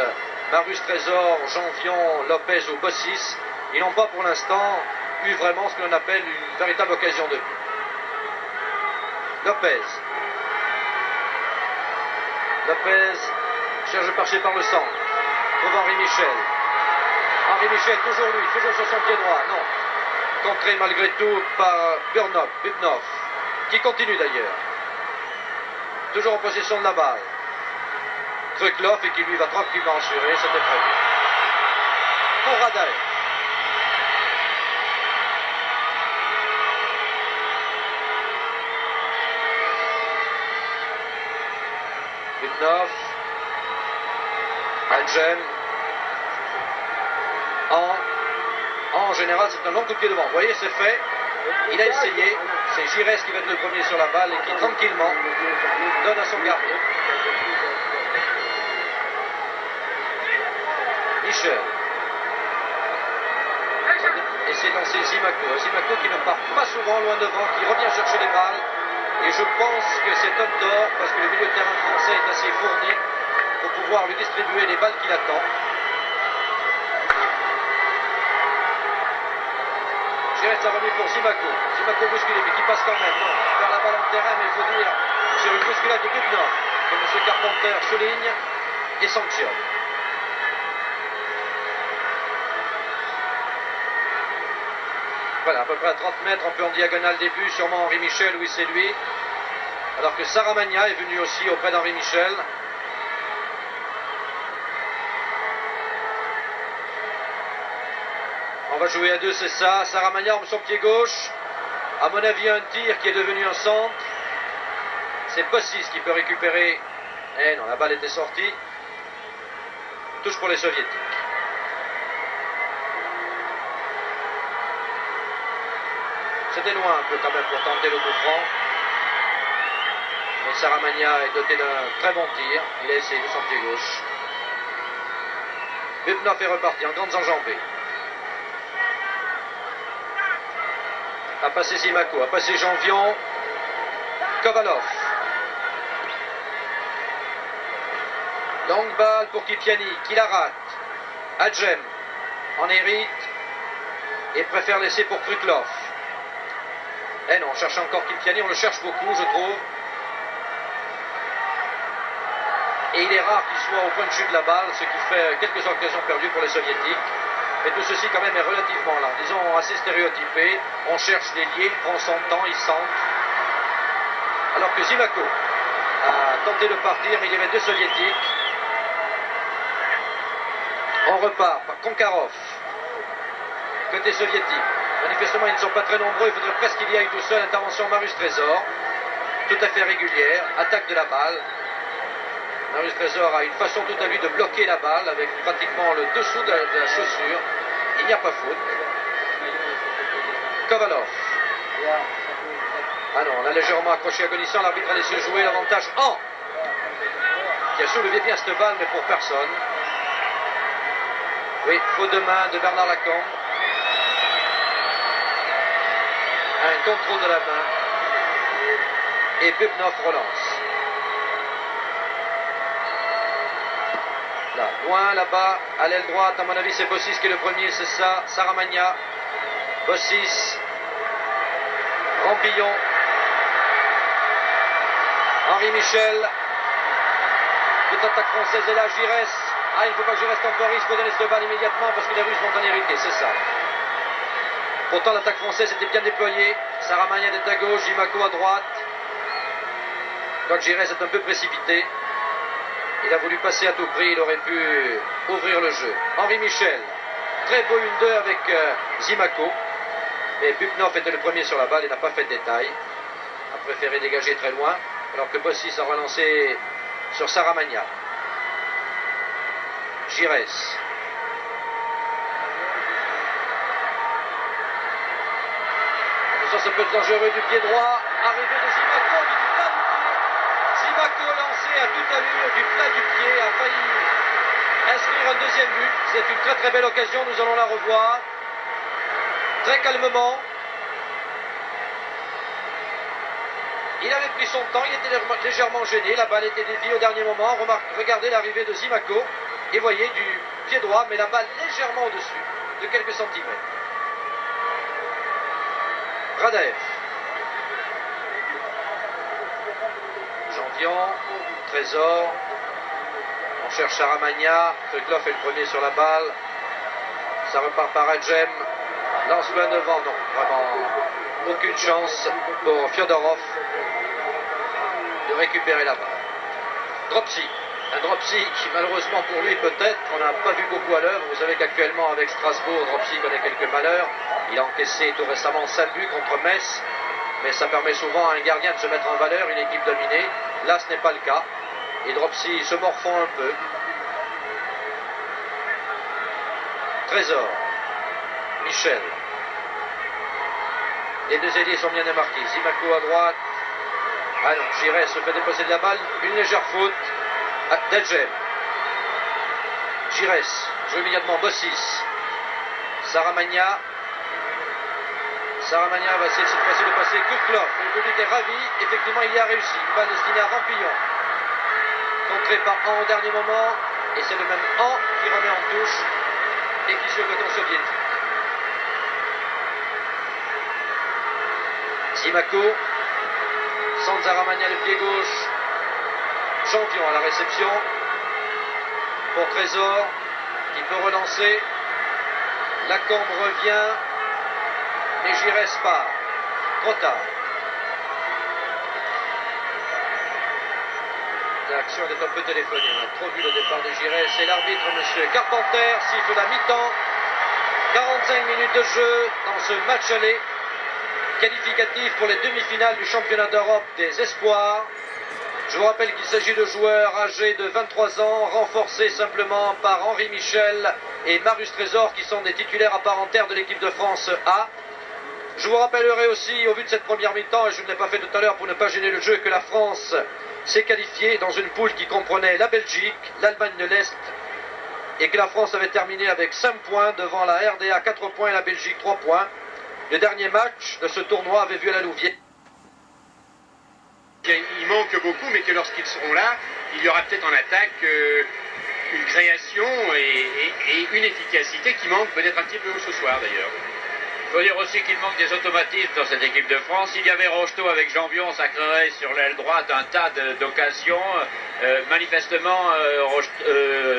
Marius Trésor, Janvion, Lopez ou Bossis. Ils n'ont pas pour l'instant eu vraiment ce que l'on appelle une véritable occasion de but. Lopez. Lopez cherche de marcher par le centre. Trouve Henri Michel. Henri Michel, toujours lui, toujours sur son pied droit. Non. Contré malgré tout par Bubnov, qui continue d'ailleurs. Toujours en possession de la balle. Kroklov et qui lui va tranquillement assurer, c'était prévu. Pour Radaev. Bubnov. Algem. En général, c'est un long coup de pied devant. Vous voyez, c'est fait. Il a essayé, c'est Giresse qui va être le premier sur la balle et qui tranquillement donne à son gardien. Michel. Essaie de lancer Zimaco. Zimaco qui ne part pas souvent loin devant, qui revient chercher les balles. Et je pense que c'est homme d'or parce que le milieu de terrain français est assez fourni pour pouvoir lui distribuer les balles qu'il attend. Giresse a remis pour Zimaco. Zimaco bousculé, mais qui passe quand même. Non, vers la balle en terrain, mais il faut dire sur une bousculade de Bubnov que M. Carpenter souligne et sanctionne. Voilà, à peu près à 30 mètres, un peu en diagonale début, sûrement Henri Michel, oui c'est lui. Alors que Saramagna est venu aussi auprès d'Henri Michel. On va jouer à deux, c'est ça. Saramagna sur pied gauche. À mon avis, un tir qui est devenu un centre. C'est Bossis qui peut récupérer. Eh non, la balle était sortie. Touche pour les Soviétiques. C'était loin un peu quand même pour tenter le coup franc. Mais Saramagna est doté d'un très bon tir. Il a essayé de son pied gauche. Bubnov est reparti en grandes enjambées. A passé Zimaco, a passé Janvion. Kovalov. Longue balle pour Kipiani, qui la rate. Adjem en hérite et préfère laisser pour Krutlov. Eh non, on cherche encore Kipiani, on le cherche beaucoup, je trouve. Et il est rare qu'il soit au point de chute de la balle, ce qui fait quelques occasions perdues pour les Soviétiques. Mais tout ceci quand même est relativement là, disons assez stéréotypé. On cherche les liés, il prend son temps, il centre. Alors que Zimaco a tenté de partir, mais il y avait deux Soviétiques. On repart par Konkarov, côté soviétique. Manifestement, ils ne sont pas très nombreux, il faudrait presque qu'il y aille tout seul. Intervention Marius Trésor, tout à fait régulière, attaque de la balle. Marius Trésor a une façon tout à lui de bloquer la balle avec pratiquement le dessous de la chaussure. Il n'y a pas faute. Kovalov. Ah non, on a légèrement accroché agonissant, l'arbitre a laissé jouer l'avantage en. Qui a soulevé bien cette balle, mais pour personne. Oui, faute de main de Bernard Lacombe. Un contrôle de la main. Et Bubnov relance. Là, loin, là-bas, à l'aile droite, à mon avis, c'est Bossis qui est le premier, c'est ça. Saramagna. Bossis. Rampillon. Henri Michel. Toute attaque française est là, Giresse. Ah, il ne faut pas que Giresse temporise, il faut donner cette balle immédiatement parce que les Russes vont en hériter, c'est ça. Pourtant, l'attaque française était bien déployée. Saramagna est à gauche, Zimaco à droite. Donc Giresse est un peu précipité. Il a voulu passer à tout prix, il aurait pu ouvrir le jeu. Henri Michel, très beau 1-2 avec Zimaco. Mais Bubnov était le premier sur la balle et n'a pas fait de détail. A préféré dégager très loin, alors que Bossis a relancé sur Saramagna. Giresse. Ça peut être dangereux du pied droit. Arrivée de Zimaco qui du plat du pied. Zimaco lancé à toute allure du plat du pied, a failli inscrire un deuxième but. C'est une très très belle occasion, nous allons la revoir. Très calmement. Il avait pris son temps, il était légèrement gêné, la balle était déviée au dernier moment. Regardez l'arrivée de Zimaco. Et voyez du pied droit, mais la balle légèrement au-dessus, de quelques centimètres. Radev. Janvion, Trésor. On cherche Saramagna. Krutlov est le premier sur la balle. Ça repart par Adjem. Lance-le à 9 ans. Non, vraiment aucune chance pour Fyodorov de récupérer la balle. Dropsy. Un Dropsy qui malheureusement pour lui peut-être, on n'a pas vu beaucoup à l'œuvre. Vous savez qu'actuellement avec Strasbourg, Dropsy connaît quelques malheurs. Il a encaissé tout récemment 5 buts contre Metz, mais ça permet souvent à un gardien de se mettre en valeur, une équipe dominée. Là ce n'est pas le cas. Et Dropsy se morfond un peu. Trésor. Michel. Les deux ailiers sont bien démarqués. Zimaco à droite. Ah non, Giresse se fait déposer de la balle. Une légère faute. Delgem. Giresse joue immédiatement Bossis. Saramagna. Saramagna va essayer cette fois-ci de passer Kurklov. Le public est ravi. Effectivement, il y a réussi. Une balle destinée à Rampillon. Contré par An au dernier moment. Et c'est le même An qui remet en touche et qui sur le coton soviétique. Zimaco. Sanzaramagna le pied gauche. Champion à la réception. Pour Trésor qui peut relancer. Lacombe revient. Et Giresse part. Trop tard. L'action est un peu téléphonée. On a trop vu le départ de Giresse. Et l'arbitre, M. Carpenter, siffle la mi-temps. 45 minutes de jeu dans ce match aller. Qualificatif pour les demi-finales du championnat d'Europe des espoirs. Je vous rappelle qu'il s'agit de joueurs âgés de 23 ans, renforcés simplement par Henri Michel et Marius Trésor, qui sont des titulaires à part entière de l'équipe de France A. Je vous rappellerai aussi, au vu de cette première mi-temps, et je ne l'ai pas fait tout à l'heure pour ne pas gêner le jeu, que la France s'est qualifiée dans une poule qui comprenait la Belgique, l'Allemagne de l'Est, et que la France avait terminé avec 5 points devant la RDA 4 points et la Belgique 3 points. Le dernier match de ce tournoi avait vu à la Louvière. Il manque beaucoup, mais que lorsqu'ils seront là, il y aura peut-être en attaque une création et une efficacité qui manque peut-être un petit peu ce soir d'ailleurs. Il faut dire aussi qu'il manque des automatismes dans cette équipe de France. S'il y avait Rocheteau avec Jambion, ça créerait sur l'aile droite un tas d'occasions. Manifestement,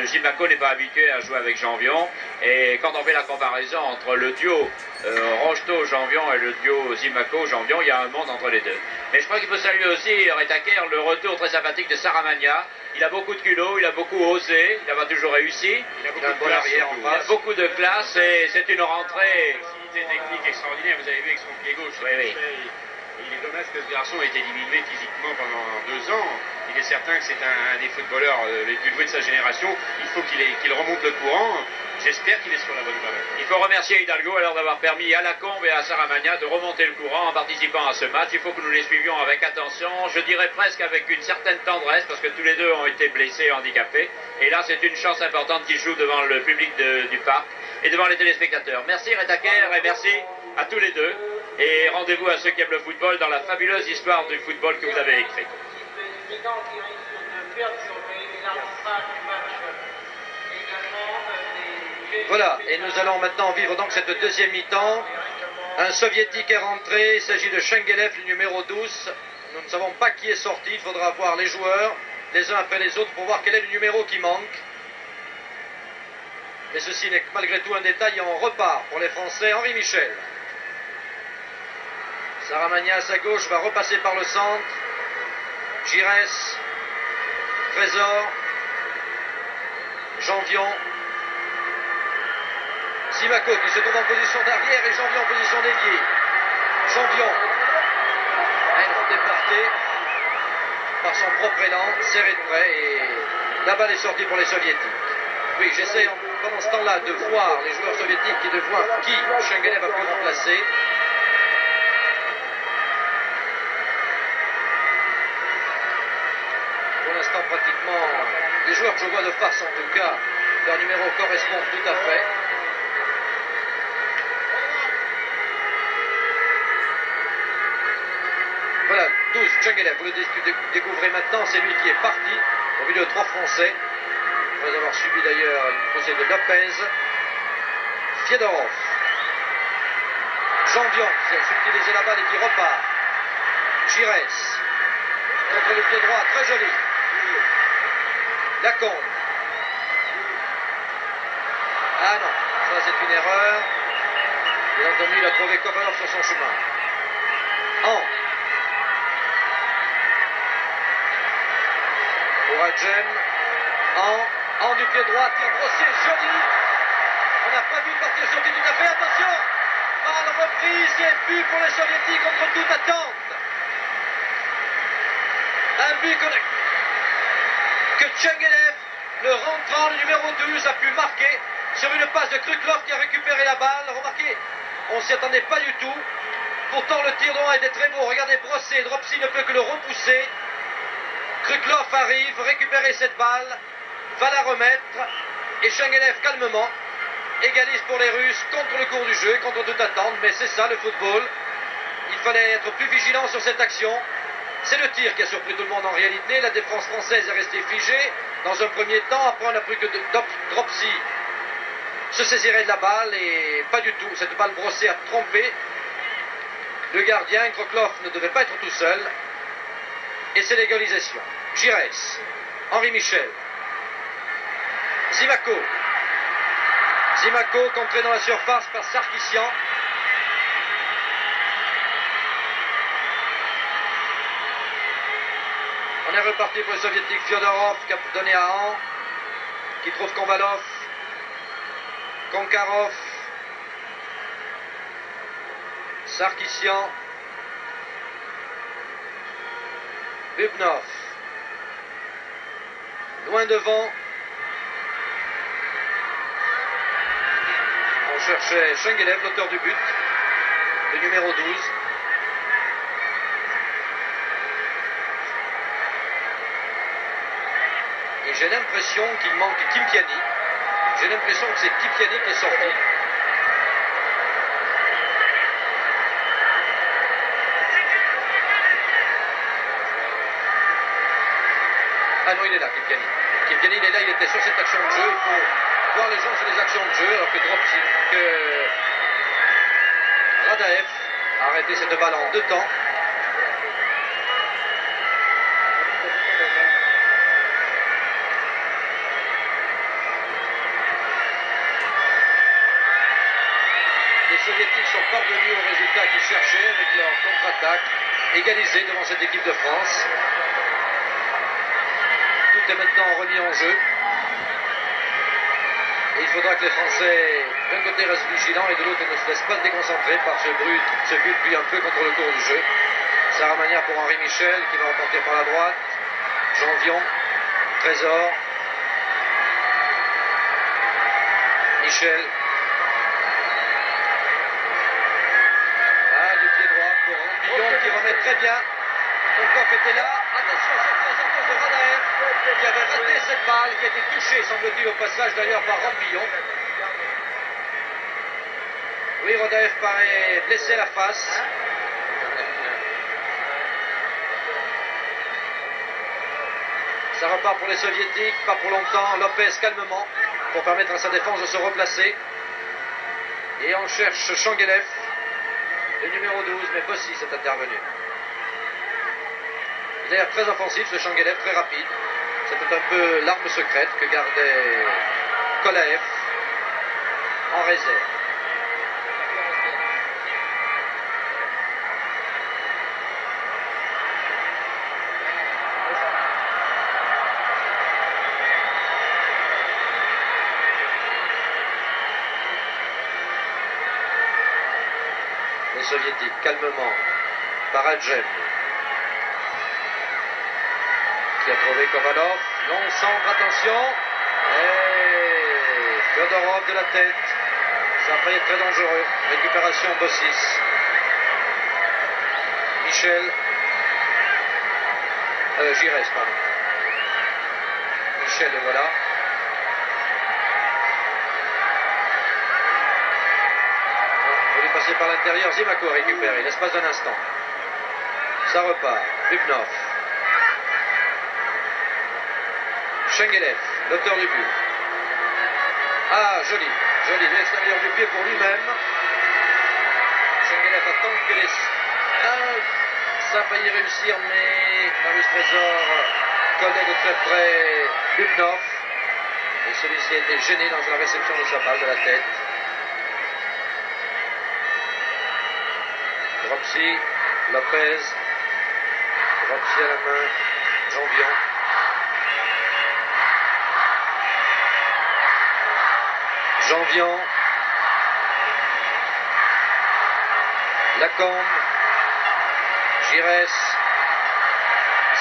Zimaco n'est pas habitué à jouer avec Jambion. Et quand on fait la comparaison entre le duo Rocheteau-Jambion et le duo Zimaco-Jambion, il y a un monde entre les deux. Mais je crois qu'il faut saluer aussi, Retaker, le retour très sympathique de Saramagna. Il a beaucoup de culot, il a beaucoup osé, il n'a pas toujours réussi. Il a beaucoup de classe, il a beaucoup de classe et c'est une rentrée. Technique extraordinaire, vous avez vu avec son pied gauche. Oui. Il est dommage que ce garçon ait été diminué physiquement pendant 2 ans. Il est certain que c'est un des footballeurs les plus doués de sa génération. Il faut qu'il remonte le courant. J'espère qu'il est sur la bonne voie. Il faut remercier Hidalgo alors d'avoir permis à Lacombe et à Saramagna de remonter le courant en participant à ce match. Il faut que nous les suivions avec attention, je dirais presque avec une certaine tendresse, parce que tous les deux ont été blessés et handicapés. Et là, c'est une chance importante qu'ils jouent devant le public du parc et devant les téléspectateurs. Merci Retaker et merci à tous les deux. Et rendez-vous à ceux qui aiment le football dans la fabuleuse histoire du football que vous avez écrite. Voilà, et nous allons maintenant vivre donc cette deuxième mi-temps. Un soviétique est rentré, il s'agit de Shengelev, le numéro 12. Nous ne savons pas qui est sorti, il faudra voir les joueurs, les uns après les autres, pour voir quel est le numéro qui manque. Mais ceci n'est malgré tout un détail et on repart pour les Français. Henri Michel. Saramagna à sa gauche va repasser par le centre. Giresse. Trésor. Janvion. Zimaco qui se trouve en position d'arrière et Janvion en position d'ailier. Janvion. Déporté par son propre élan, serré de près et la balle est sortie pour les soviétiques. Oui, j'essaie pendant ce temps-là de voir les joueurs soviétiques et de voir qui Shengelev a pu remplacer. Pour l'instant, pratiquement, les joueurs que je vois de face en tout cas, leur numéro correspond tout à fait. Voilà, 12, Shengelev, vous le découvrez maintenant, c'est lui qui est parti au milieu de 3 Français. Après avoir subi d'ailleurs une poussée de Lopez. Fiedorov. Janvion qui a subtilisé la balle et qui repart. Giresse. Contre le pied droit, très joli. Lacombe. Ah non, ça c'est une erreur. Bien entendu, il a trouvé Kovalov sur son chemin. Pour Adjem. En du pied droit, tir brossé, joli. On n'a pas vu partir sur tout à fait. Attention, balle reprise et but pour les soviétiques contre toute attente. Un but que Shengelev, le rentrant, le numéro 12, a pu marquer sur une passe de Kruklov qui a récupéré la balle. Remarquez, on ne s'y attendait pas du tout. pourtant le tir droit était très beau. Regardez, Brossé, Dropsy ne peut que le repousser. Krylov arrive, récupérer cette balle, va la remettre. Et Shengelev calmement égalise pour les Russes contre le cours du jeu, contre toute attente. Mais c'est ça le football. Il fallait être plus vigilant sur cette action. C'est le tir qui a surpris tout le monde en réalité. La défense française est restée figée dans un premier temps. Après, on n'a plus que Dropsy se saisirait de la balle et pas du tout. Cette balle brossée a trompé le gardien. Krylov ne devait pas être tout seul. Et c'est l'égalisation. Giresse, Henri Michel, Zimaco. Zimaco contré dans la surface par Sarkissian. On est reparti pour le soviétique. Fyodorov qui a donné à Han, qui trouve Konvalov, Konkarov, Sarkissian, Bubnov, loin devant. On cherchait Shengelev, l'auteur du but, le numéro 12. Et j'ai l'impression qu'il manque Kimpiani. J'ai l'impression que c'est Kimpiani qui est sorti. Ah non, il est là, Kimpiani. Kimpiani, il est là, il était sur cette action de jeu. Il faut voir les gens sur les actions de jeu, alors que Radaev a arrêté cette balle en 2 temps. Les Soviétiques sont parvenus au résultat qu'ils cherchaient avec leur contre-attaque, égalisée devant cette équipe de France. Tout est maintenant remis en jeu. Et il faudra que les Français, d'un côté, restent vigilants et de l'autre, ne se laissent pas déconcentrer par ce but pris un peu contre le cours du jeu. Sarah Manière pour Henri Michel, qui va remporter par la droite. Janvion, Trésor. Michel. Ah, du pied droit pour Rampillon qui remet très bien. Tonkov était là. Attention, surprise de Radaev qui avait raté cette balle, qui a été touchée, semble-t-il, au passage d'ailleurs par Rampillon. Oui, Radaev paraît blessé à la face. Ça repart pour les Soviétiques, pas pour longtemps. Lopez calmement pour permettre à sa défense de se replacer. Et on cherche Shengelev, le numéro 12, mais Bossy s'est intervenu. Il a l'air très offensif, ce Shengelev, très rapide. C'était un peu l'arme secrète que gardait Kolaev en réserve. Les Soviétiques, calmement, par Adjem, qui a trouvé Kovalov. Long centre, attention. Et Fyodorov de la tête. Ça a failli être très dangereux. Récupération Bossis. Michel. Giresse, pardon. Michel, le voilà. Il voulait passer par l'intérieur. Zimaco a récupéré l'espace d'un instant. Ça repart. Bubnov. Shengelev, l'auteur du but. Ah, joli, joli, de l'extérieur du pied pour lui-même. Shengelev attend que les... Ah, ça a failli réussir, mais Marius Trésor connaît de très près Bubnov. Et celui-ci a été gêné dans la réception de sa balle de la tête. Dropsy, Lopez. Dropsy à la main, Janvion. Janvion, Lacombe, Giresse,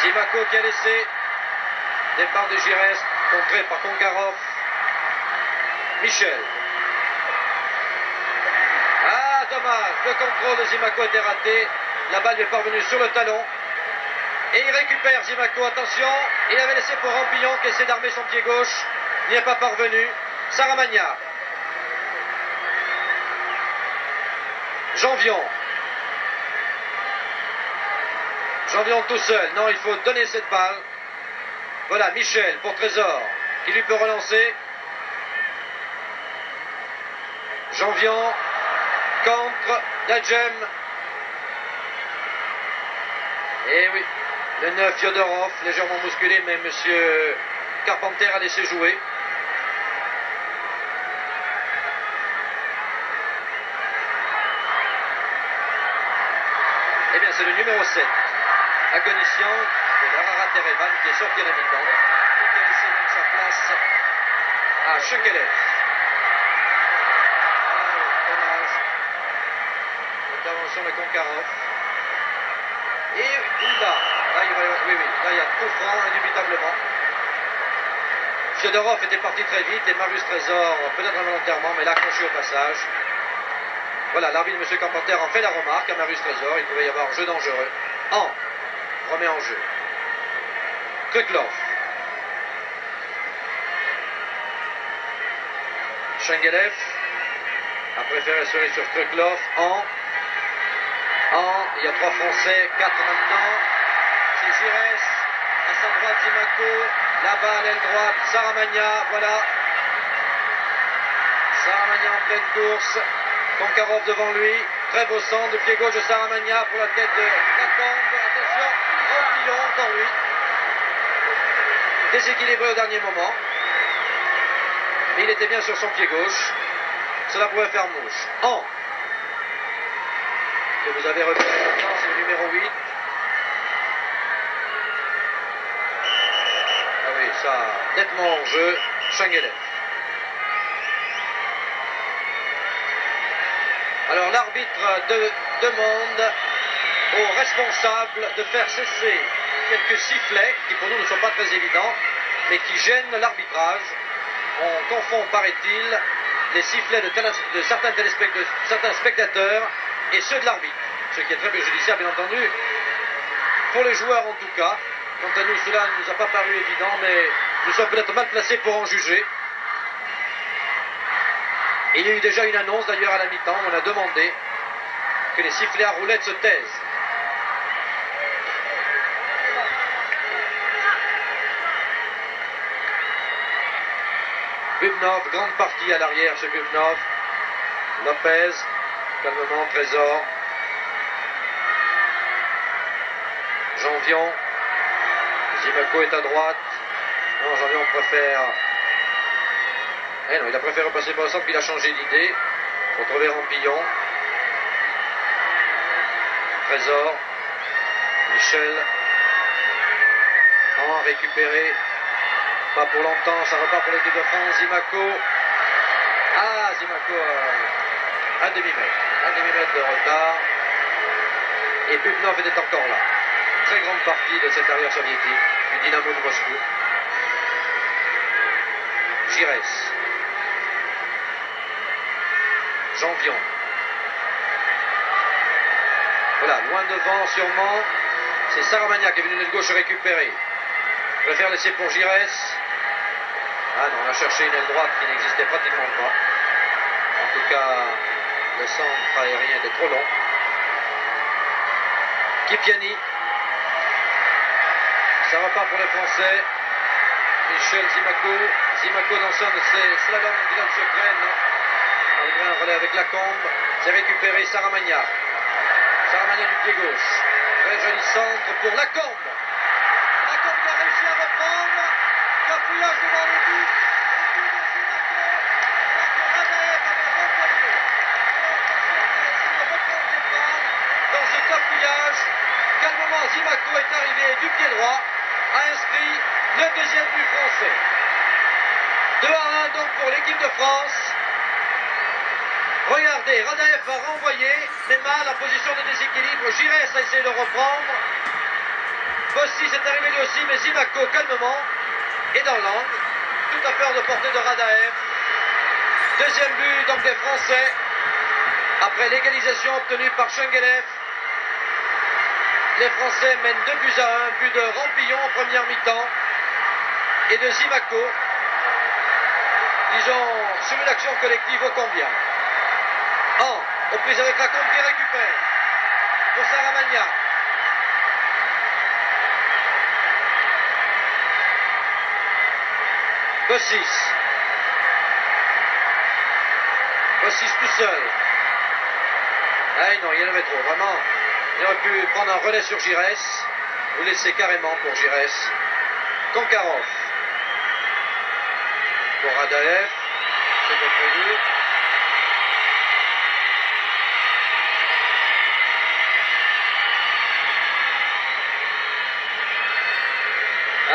Zimaco qui a laissé, départ de Giresse, contré par Konkarov, Michel. Ah, dommage. Le contrôle de Zimaco était raté. La balle lui est parvenue sur le talon. Et il récupère Zimaco. Attention, il avait laissé pour Rampillon qui essaie d'armer son pied gauche. N'y est pas parvenu. Saramagna. Janvion. Janvion tout seul. Non, il faut donner cette balle. Voilà, Michel pour Trésor, qui lui peut relancer. Janvion contre Nadjem. Et oui, le 9 Fyodorov, légèrement musculé, mais monsieur Carpenter a laissé jouer. Eh bien, c'est le numéro 7, Agonician de Lara Terevan, qui est sorti à la mi-temps et qui a laissé donc sa place à Shekelev. Dommage. Intervention de Konkarov. Et Bunda. Là, il y a coup franc, indubitablement. Fyodorov était parti très vite et Marius Trésor, peut-être involontairement, mais l'a accroché au passage. Voilà, l'arbitre M. Carpenter en fait la remarque à Marius Trésor. Il pouvait y avoir jeu dangereux. Remet en jeu. Kruklov. Shengelev a préféré se sur Kruklov. Il y a 3 Français, 4 maintenant. C'est Giresse. À sa droite, Zimaco. Là-bas, à l'aile droite, Saramagna. Voilà. Saramagna en pleine course. Konkarov devant lui. Très beau centre de pied gauche de Saramagna pour la tête de Lacombe. Attention, Rampillon, encore lui. Déséquilibré au dernier moment. Mais il était bien sur son pied gauche. Cela pouvait faire mouche. Que vous avez repéré maintenant, c'est le numéro 8. Ah oui, ça, nettement hors jeu, Shengelev. Alors l'arbitre demande aux responsables de faire cesser quelques sifflets, qui pour nous ne sont pas très évidents, mais qui gênent l'arbitrage. On confond, paraît-il, les sifflets de certains spectateurs et ceux de l'arbitre, ce qui est très préjudiciable bien entendu, pour les joueurs en tout cas. Quant à nous, cela ne nous a pas paru évident, mais nous sommes peut-être mal placés pour en juger. Et il y a eu déjà une annonce d'ailleurs à la mi-temps, on a demandé que les sifflets à roulettes se taisent. Bubnov, grande partie à l'arrière chez Bubnov. Lopez, calmement, Trésor. Janvion. Zimaco est à droite. Non, Janvion préfère... non, il a préféré passer par le centre, puis il a changé d'idée. Pour trouver Rampillon. Trésor. Michel. Récupéré. Pas pour longtemps, ça repart pour l'équipe de France. Zimaco. Zimaco à 1 demi-mètre. 1 demi-mètre de retard. Et Bubnov était encore là. Très grande partie de cette arrière soviétique, du Dynamo de Moscou. Giresse. Janvion. Voilà, loin devant sûrement. C'est Saramagna qui est venu de gauche récupérer. Préfère laisser pour Giresse. Ah non, on a cherché une aile droite qui n'existait pratiquement pas. En tout cas, le centre aérien était trop long. Kipiani. Ça repart pour les Français. Michel Zimaco. Zimaco dans son slalom pilote secret. Malgré un relais avec Lacombe. C'est récupéré Saramagna. Saramagna du pied gauche. Très joli centre pour Lacombe. Lacombe qui a réussi à reprendre. Cafouillage devant le but. Dans ce cafouillage, calmement Zimaco est arrivé du pied droit, a inscrit le deuxième but français. 2-1 donc pour l'équipe de France. Regardez, Radaev va renvoyer, mais mal en position de déséquilibre. Giresse a essayé de reprendre. Bossi s'est arrivé lui aussi, mais Zimaco calmement est dans l'angle, tout à fait hors de portée de Radaev. Deuxième but donc des Français. Après l'égalisation obtenue par Chenguelev, les Français mènent 2-1, but de Rampillon en première mi-temps et de Zimaco. Ils ont sur une action collective ô combien. Aux prises avec la compte qui récupère pour Saramagna. Bossis. Bossis tout seul. Ah non, il y en avait trop, vraiment. Il aurait pu prendre un relais sur Giresse, ou laisser carrément pour Giresse. Konkarov. Pour Radaev. C'était prévu.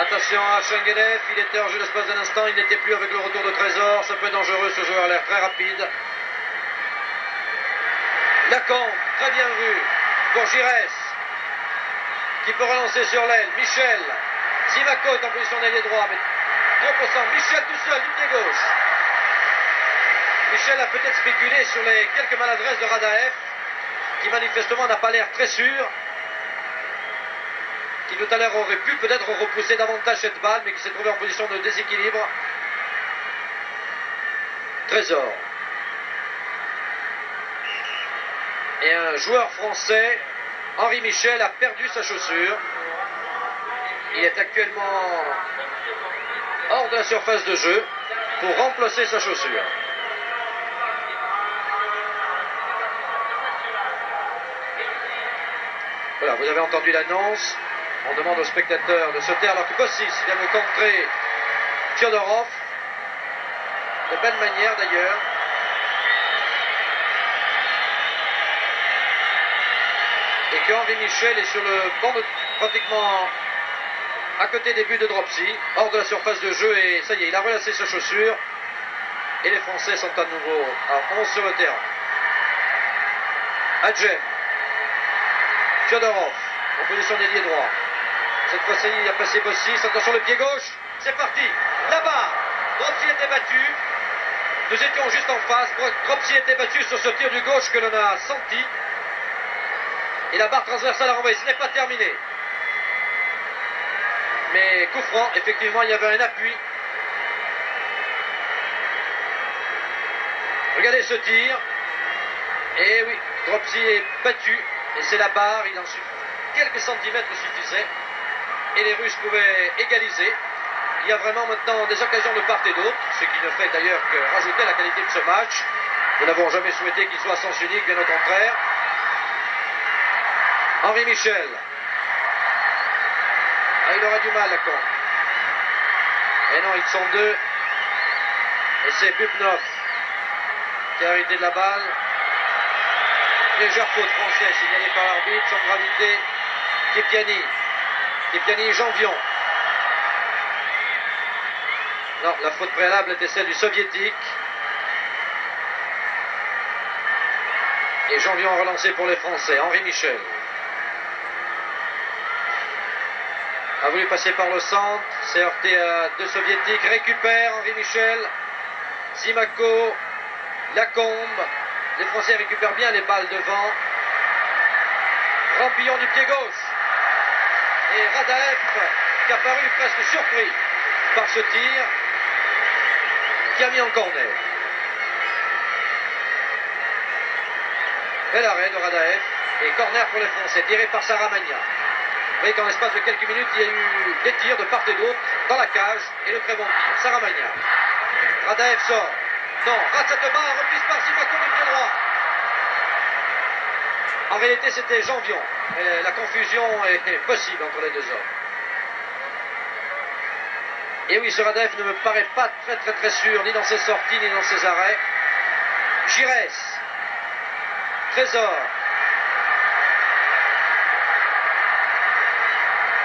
Attention à Chenguelev, il était en jeu l'espace d'un instant, il n'était plus avec le retour de Trésor, ça peut être dangereux, ce joueur a l'air très rapide. Lacombe, très bien vu, pour Giresse, qui peut relancer sur l'aile, Michel, Zimaco est en position d'ailier droit, mais trop au centre, Michel tout seul, du pied gauche. Michel a peut-être spéculé sur les quelques maladresses de Radaev, qui manifestement n'a pas l'air très sûr, qui tout à l'heure aurait pu peut-être repousser davantage cette balle, mais qui s'est trouvé en position de déséquilibre. Trésor. Et un joueur français, Henri Michel, a perdu sa chaussure. Il est actuellement hors de la surface de jeu pour remplacer sa chaussure. Voilà, vous avez entendu l'annonce. On demande aux spectateurs de se taire alors que Bossis vient de contrer Fyodorov. De belle manière d'ailleurs. Et que Henri Michel est sur le banc pratiquement à côté des buts de Dropsy, hors de la surface de jeu, et ça y est, il a relâché sa chaussure. Et les Français sont à nouveau à 11 sur le terrain. Adjem. Fyodorov, en position d'ailier droit. Cette fois-ci, il a passé Bossis. Attention, le pied gauche. C'est parti. Là-bas, Dropsy était battu. Nous étions juste en face. Dropsy était battu sur ce tir du gauche que l'on a senti. Et la barre transversale a renvoyé. Ce n'est pas terminé. Mais coup franc, effectivement, il y avait un appui. Regardez ce tir. Et oui, Dropsy est battu. Et c'est la barre. Il en suffit. Quelques centimètres suffisaient. Et les Russes pouvaient égaliser. Il y a vraiment maintenant des occasions de part et d'autre, ce qui ne fait d'ailleurs que rajouter la qualité de ce match. Nous n'avons jamais souhaité qu'il soit à sens unique, bien au contraire. Henri Michel. Ah, il aura du mal, Lacombe. Et non, ils sont deux. Et c'est Bubnov qui a arrêté de la balle. Légère faute française signalée par l'arbitre, sans gravité. Kepiani. Kepiani, Janvion. Non, la faute préalable était celle du soviétique. Et Janvion a relancé pour les Français. Henri Michel a voulu passer par le centre. S'est heurté à deux soviétiques. Récupère Henri Michel. Zimaco. Lacombe. Les Français récupèrent bien les balles devant. Rampillon du pied gauche. Et Radaev qui a paru presque surpris par ce tir qui a mis en corner. Bel arrêt de Radaev et corner pour les Français, tiré par Saramagna. Vous voyez qu'en l'espace de quelques minutes, il y a eu des tirs de part et d'autre dans la cage et le très bon tir. Saramagna. Radaev sort. Non, rate cette barre, reprise par Zimaco du pied droit. En réalité, c'était Janvion. Et la confusion est possible entre les deux hommes. Et oui, ce Radaev ne me paraît pas très sûr, ni dans ses sorties, ni dans ses arrêts. Giresse. Trésor.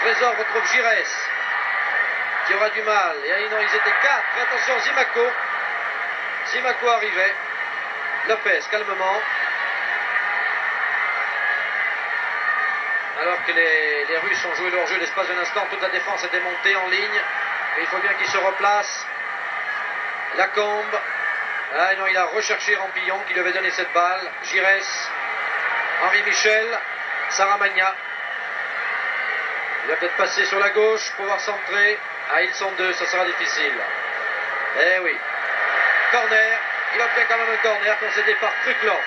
Trésor retrouve Giresse, qui aura du mal. Et non, ils étaient 4. Et attention, Zimaco. Zimaco arrivait. Lopez, calmement. Alors que les Russes ont joué leur jeu l'espace d'un instant, toute la défense était montée en ligne. Mais il faut bien qu'ils se replacent. Lacombe, Ah non, il a recherché Rampillon qui lui avait donné cette balle. Giresse, Henri Michel, Saramagna. Il va peut-être passer sur la gauche, pouvoir centrer. Ah, ils sont deux, ça sera difficile. Eh oui. Corner. Il obtient quand même un corner concédé par Krukloff.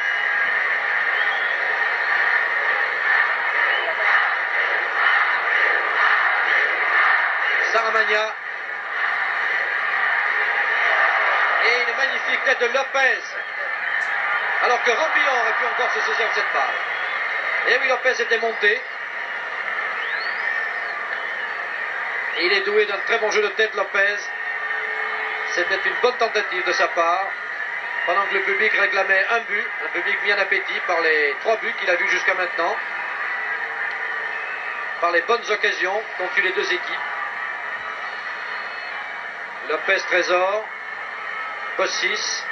Saramagna. Et une magnifique tête de Lopez. Alors que Rampillon aurait pu encore se saisir de cette balle. Et oui, Lopez était monté. Et il est doué d'un très bon jeu de tête, Lopez. C'était une bonne tentative de sa part. Pendant que le public réclamait un but bien appétit par les 3 buts qu'il a vus jusqu'à maintenant. Par les bonnes occasions qu'ont eu les deux équipes. Lopez Trésor. Bossis.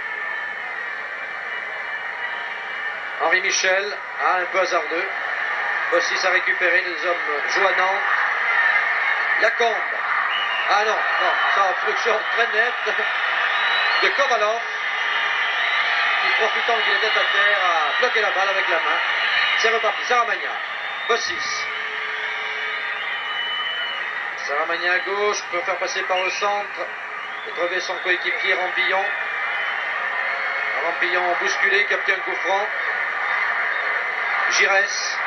Henri Michel. Ah, un peu hasardeux. Bossis a récupéré les hommes Joannan. Lacombe. Ah non, sa obstruction très nette de Kovalov, qui profitant qu'il était à terre a bloqué la balle avec la main. C'est reparti, Saramagna, Bossis. Saramagna à gauche, peut faire passer par le centre et trouver son coéquipier Rampillon. Rampillon bousculé qui obtient un coup franc. Giresse.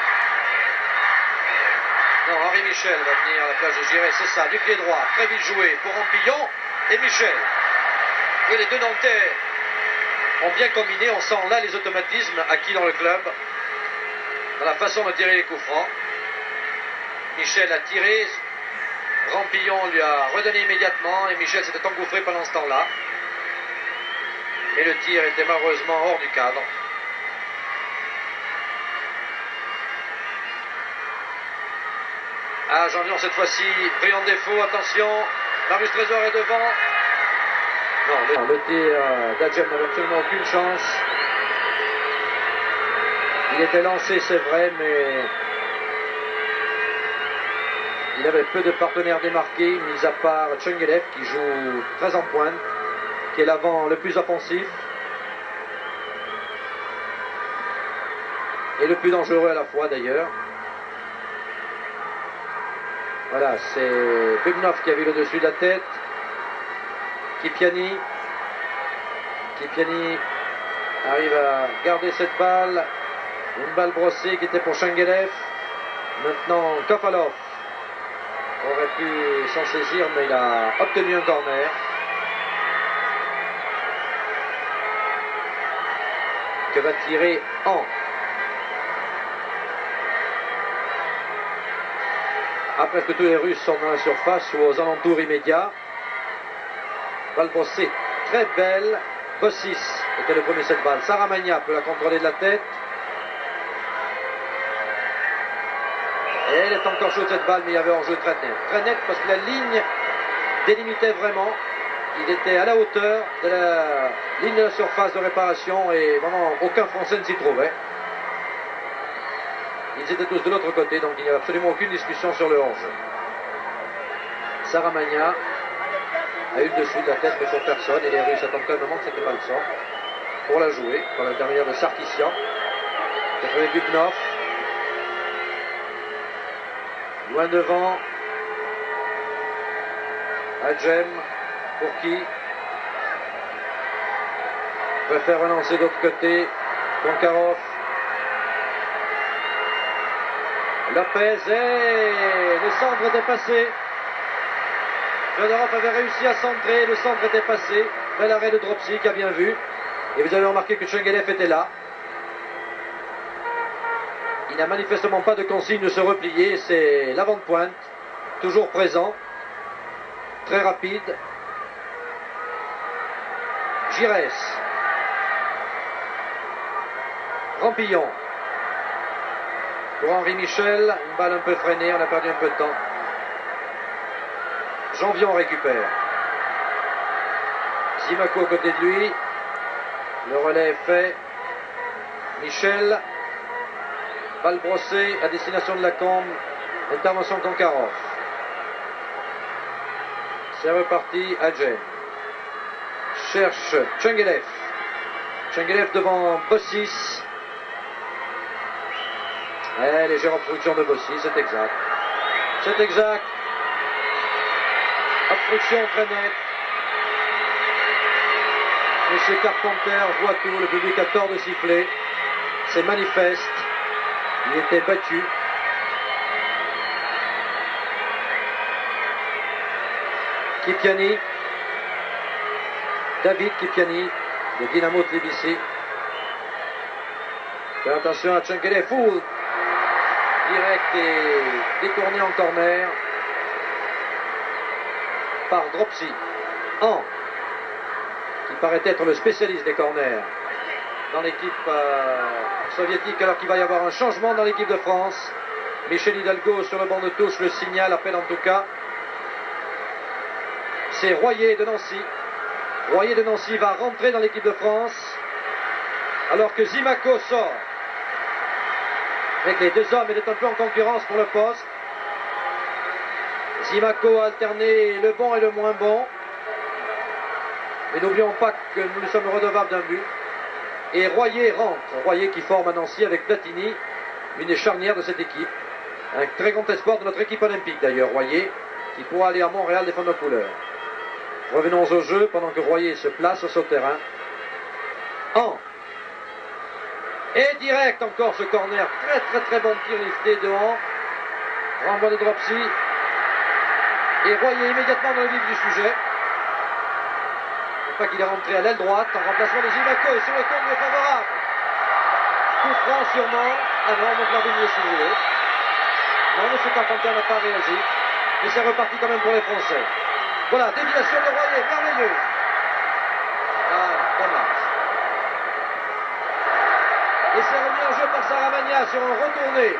Non, Henri Michel va venir à la place de Giresse, c'est ça, du pied droit, très vite joué pour Rampillon et Michel. Oui, les deux Nantais ont bien combiné, on sent là les automatismes acquis dans le club, dans la façon de tirer les coups francs. Michel a tiré, Rampillon lui a redonné immédiatement et Michel s'était engouffré pendant ce temps-là. Mais le tir était malheureusement hors du cadre. Ah, Jean-Vion cette fois-ci, brillant défaut, attention, Marius Trésor est devant. Non, le tir d'Adjem n'avait absolument aucune chance. Il était lancé, c'est vrai, mais il avait peu de partenaires démarqués, mis à part Tchengelev qui joue très en pointe, qui est l'avant le plus offensif et le plus dangereux à la fois d'ailleurs. Voilà, c'est Bubnov qui a vu le dessus de la tête. Kipiani arrive à garder cette balle. Une balle brossée qui était pour Tchengelev. Maintenant, Kovalov aurait pu s'en saisir, mais il a obtenu un corner. Que va tirer An. Après que tous les Russes sont dans la surface ou aux alentours immédiats. Balle brossée très belle. Bossis était le premier cette balle. Saramagna peut la contrôler de la tête. Et elle est encore chaude cette balle, mais il y avait hors-jeu très net. Très net parce que la ligne délimitait vraiment. Il était à la hauteur de la ligne de la surface de réparation et vraiment aucun Français ne s'y trouvait. Ils étaient tous de l'autre côté, donc il n'y avait absolument aucune discussion sur le hors-jeu. Saramagna a eu le dessus de la tête, mais sur personne, et les Russes attendent calmement que c'était pas le sort pour la jouer, par l'intermédiaire de Sarkissian, qui a trouvé Bubnov. Loin devant, Adjem, pour qui préfère relancer d'autre côté, Konkarov. Lopez, et le centre était passé. Fedorov avait réussi à centrer, le centre était passé. Bel arrêt de Dropsy qui a bien vu. Et vous avez remarqué que Tchengelev était là. Il n'a manifestement pas de consigne de se replier. C'est l'avant de pointe, toujours présent, très rapide. Giresse. Rampillon. Pour Henri Michel, une balle un peu freinée, on a perdu un peu de temps. Jean-Vion récupère. Zimaco à côté de lui. Le relais est fait. Michel. Balle brossée à destination de Lacombe. Intervention Konkarov. C'est reparti. Adjem cherche Tchengelev. Tchengelev devant Bossis. Légère obstruction de Bossis, c'est exact. C'est exact. Obstruction très nette. Monsieur Carpenter voit tout, le public a tort de siffler. C'est manifeste. Il était battu. Kipiani. David Kipiani, de Dynamo Tbilissi. Fais attention à Tchengelev. Fou. Direct et détourné en corner par Dropsy. Qui paraît être le spécialiste des corners dans l'équipe soviétique, alors qu'il va y avoir un changement dans l'équipe de France. Michel Hidalgo sur le banc de touche le signal, appelle en tout cas. C'est Royer de Nancy. Royer de Nancy va rentrer dans l'équipe de France, alors que Zimaco sort. Avec les deux hommes, il est un peu en concurrence pour le poste. Zimaco a alterné le bon et le moins bon. Mais n'oublions pas que nous nous sommes redevables d'un but. Et Royer rentre. Royer qui forme à Nancy avec Platini, une des charnières de cette équipe. Un très grand espoir de notre équipe olympique d'ailleurs, Royer, qui pourra aller à Montréal défendre nos couleurs. Revenons au jeu pendant que Royer se place sur le terrain. Et direct encore ce corner. Très bon tir lifté devant. Renvoi de Dropsy. Et Royer immédiatement dans le vif du sujet. Pas qu'il est rentré à l'aile droite en remplacement de Zimaco et sur le tombe favorable. Coup franc sûrement. Ah non, donc l'arbitre est suivi. Non, M. Carpenter n'a pas réagi. Mais c'est reparti quand même pour les Français. Voilà, déviation de Royer, merveilleuse. Dommage. Et c'est remis en jeu par Saramagna sur un retourné.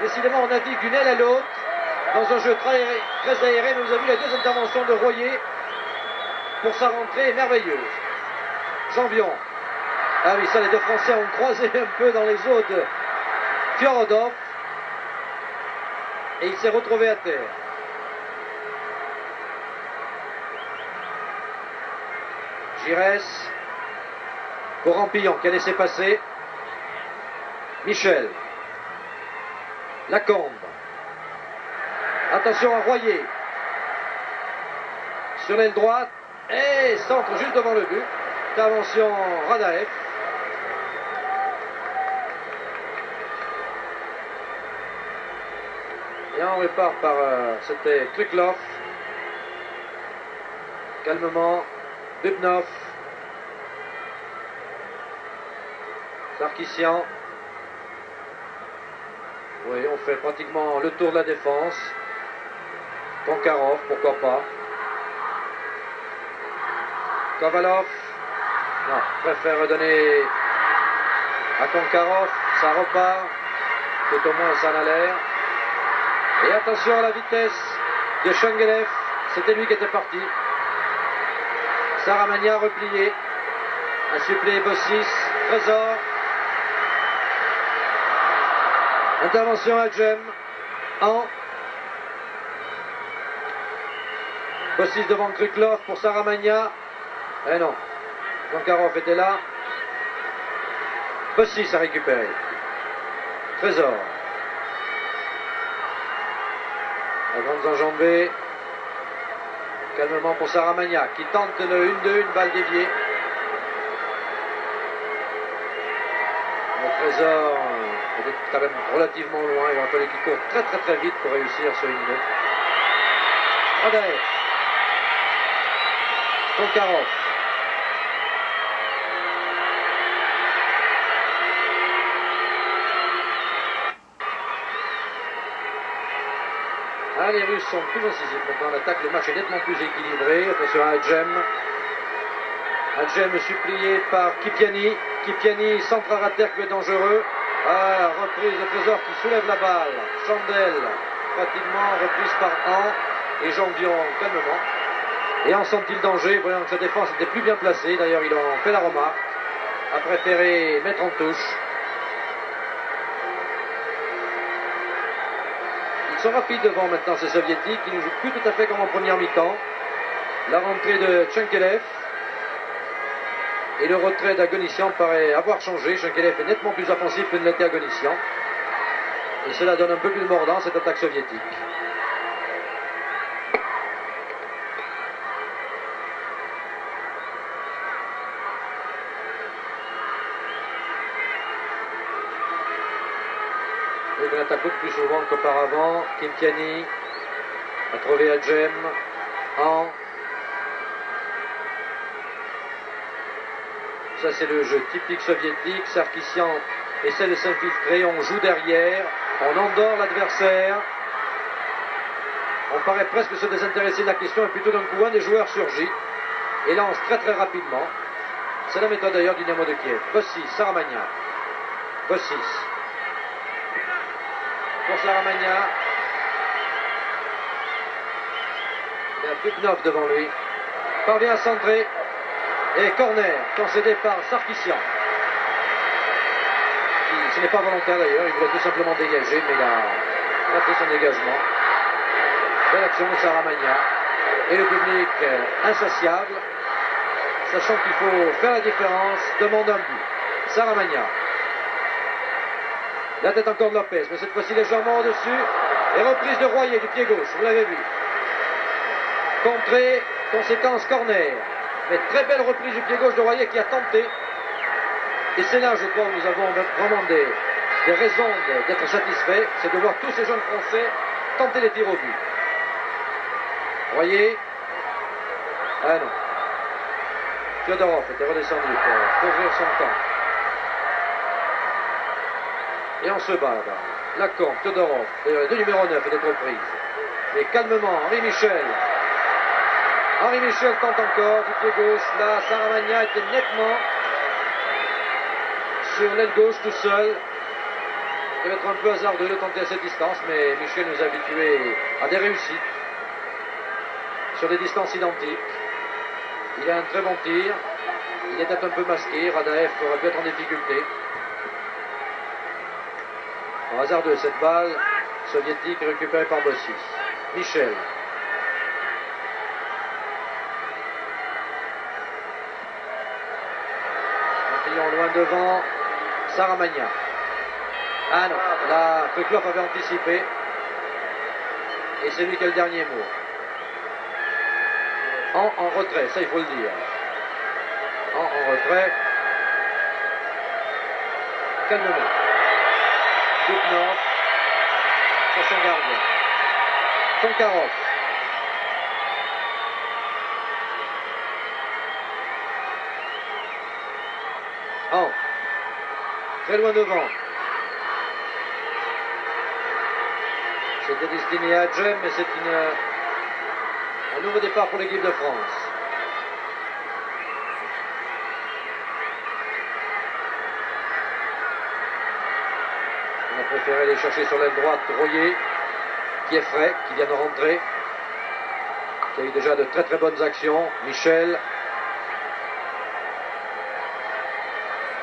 Décidément, on navigue d'une aile à l'autre. Dans un jeu très aéré, nous avons vu les deux interventions de Royer pour sa rentrée merveilleuse. Jambion. Ah oui, ça, les deux Français ont croisé un peu dans les eaux de Fyorodov. Et il s'est retrouvé à terre. Giresse. Pour Rampillon qui a laissé passer. Michel. Lacombe. Attention à Royer. Sur l'aile droite. Et centre juste devant le but. Intervention Radaev. Et on repart par... c'était Kryklov. Calmement. Bubnov. Sarkissian. Oui, on fait pratiquement le tour de la défense. Konkarov, pourquoi pas. Kovalov. Non, préfère redonner à Konkarov. Ça repart. Tout au moins, ça en a l'air. Et attention à la vitesse de Tchengelev. C'était lui qui était parti. Saramagna replié. Un suppléé Bossis. Trésor. Intervention à Jem. Bossis devant Kryklov pour Saramagna. Eh non. Konkarov était là. Bossis a récupéré. Trésor. La grande enjambée. Calmement pour Saramagna qui tente le 1-2, une balle déviée. Le Trésor est quand même relativement loin. Il va falloir qu'il court très vite pour réussir ce 1-2. Radaev. Konkarov. Ah, les Russes sont plus incisifs maintenant. L'attaque, le match est nettement plus équilibré. Attention à Adjem. Adjem supplié par Kipiani. Kipiani, centre à rater qui est dangereux. Ah, reprise de Trésor qui soulève la balle. Chandel, pratiquement reprise par An. Et Jambion calmement. Et en sent-il danger, voyant que sa défense était plus bien placée. D'ailleurs, il en fait la remarque. A préféré mettre en touche. Ils sont rapides devant maintenant ces soviétiques qui ne jouent plus tout à fait comme en première mi-temps. La rentrée de Tchengelev. Et le retrait d'Agonissian paraît avoir changé. Shenkelev est nettement plus offensif que ne l'était Agonissian. Et cela donne un peu plus de mordant à cette attaque soviétique. Et on attaque beaucoup plus souvent qu'auparavant. Kim Tiani a trouvé Adjem. Ça c'est le jeu typique soviétique. Sarkissian essaie de s'infiltrer, on joue derrière, on endort l'adversaire. On paraît presque se désintéresser de la question et plutôt d'un coup un des joueurs surgit et lance très très rapidement. C'est la méthode d'ailleurs du Dynamo de Kiev. Bossis, Saramagna. Bossis. Pour Saramagna. Il a Pupnov devant lui. Parvient à centrer. Et corner concédé par Sarkissian. Ce n'est pas volontaire d'ailleurs, il voulait tout simplement dégager, mais il a raté son dégagement. Belle action de Saramagna. Et le public insatiable, sachant qu'il faut faire la différence, demande un but. Saramagna. La tête encore de Lopez, mais cette fois-ci légèrement au-dessus. Et reprise de Royer du pied gauche, vous l'avez vu. Contrée, conséquence corner. Mais très belle reprise du pied gauche de Royer qui a tenté. Et c'est là, je crois, où nous avons vraiment des raisons d'être satisfaits. C'est de voir tous ces jeunes Français tenter les tirs au but. Royer. Ah non. Fyodorov était redescendu pour ouvrir son camp. Et on se bat là-bas. Lacombe, Fyodorov. D'ailleurs, les deux numéros 9 étaient reprises. Mais calmement, Henri Michel. Henri Michel tente encore du pied gauche. Là, Saramagna était nettement sur l'aile gauche tout seul. Il va être un peu hasardeux de tenter à cette distance, mais Michel nous a habitués à des réussites sur des distances identiques. Il a un très bon tir. Il était un peu masqué. Radaev aurait pu être en difficulté. En hasardeux cette balle soviétique récupérée par Bossis. Michel. Loin devant, Saramagna. Ah non, là, Krykov avait anticipé. Et c'est lui qui a le dernier mot. En retrait, ça il faut le dire. En retrait. Calmement. Pupnov. Sur son gardien. Konkarov. Très loin devant. C'était destiné à Adjem, mais c'est un nouveau départ pour l'équipe de France. On a préféré aller chercher sur l'aile droite Royer, qui est frais, qui vient de rentrer, qui a eu déjà de très très bonnes actions. Michel.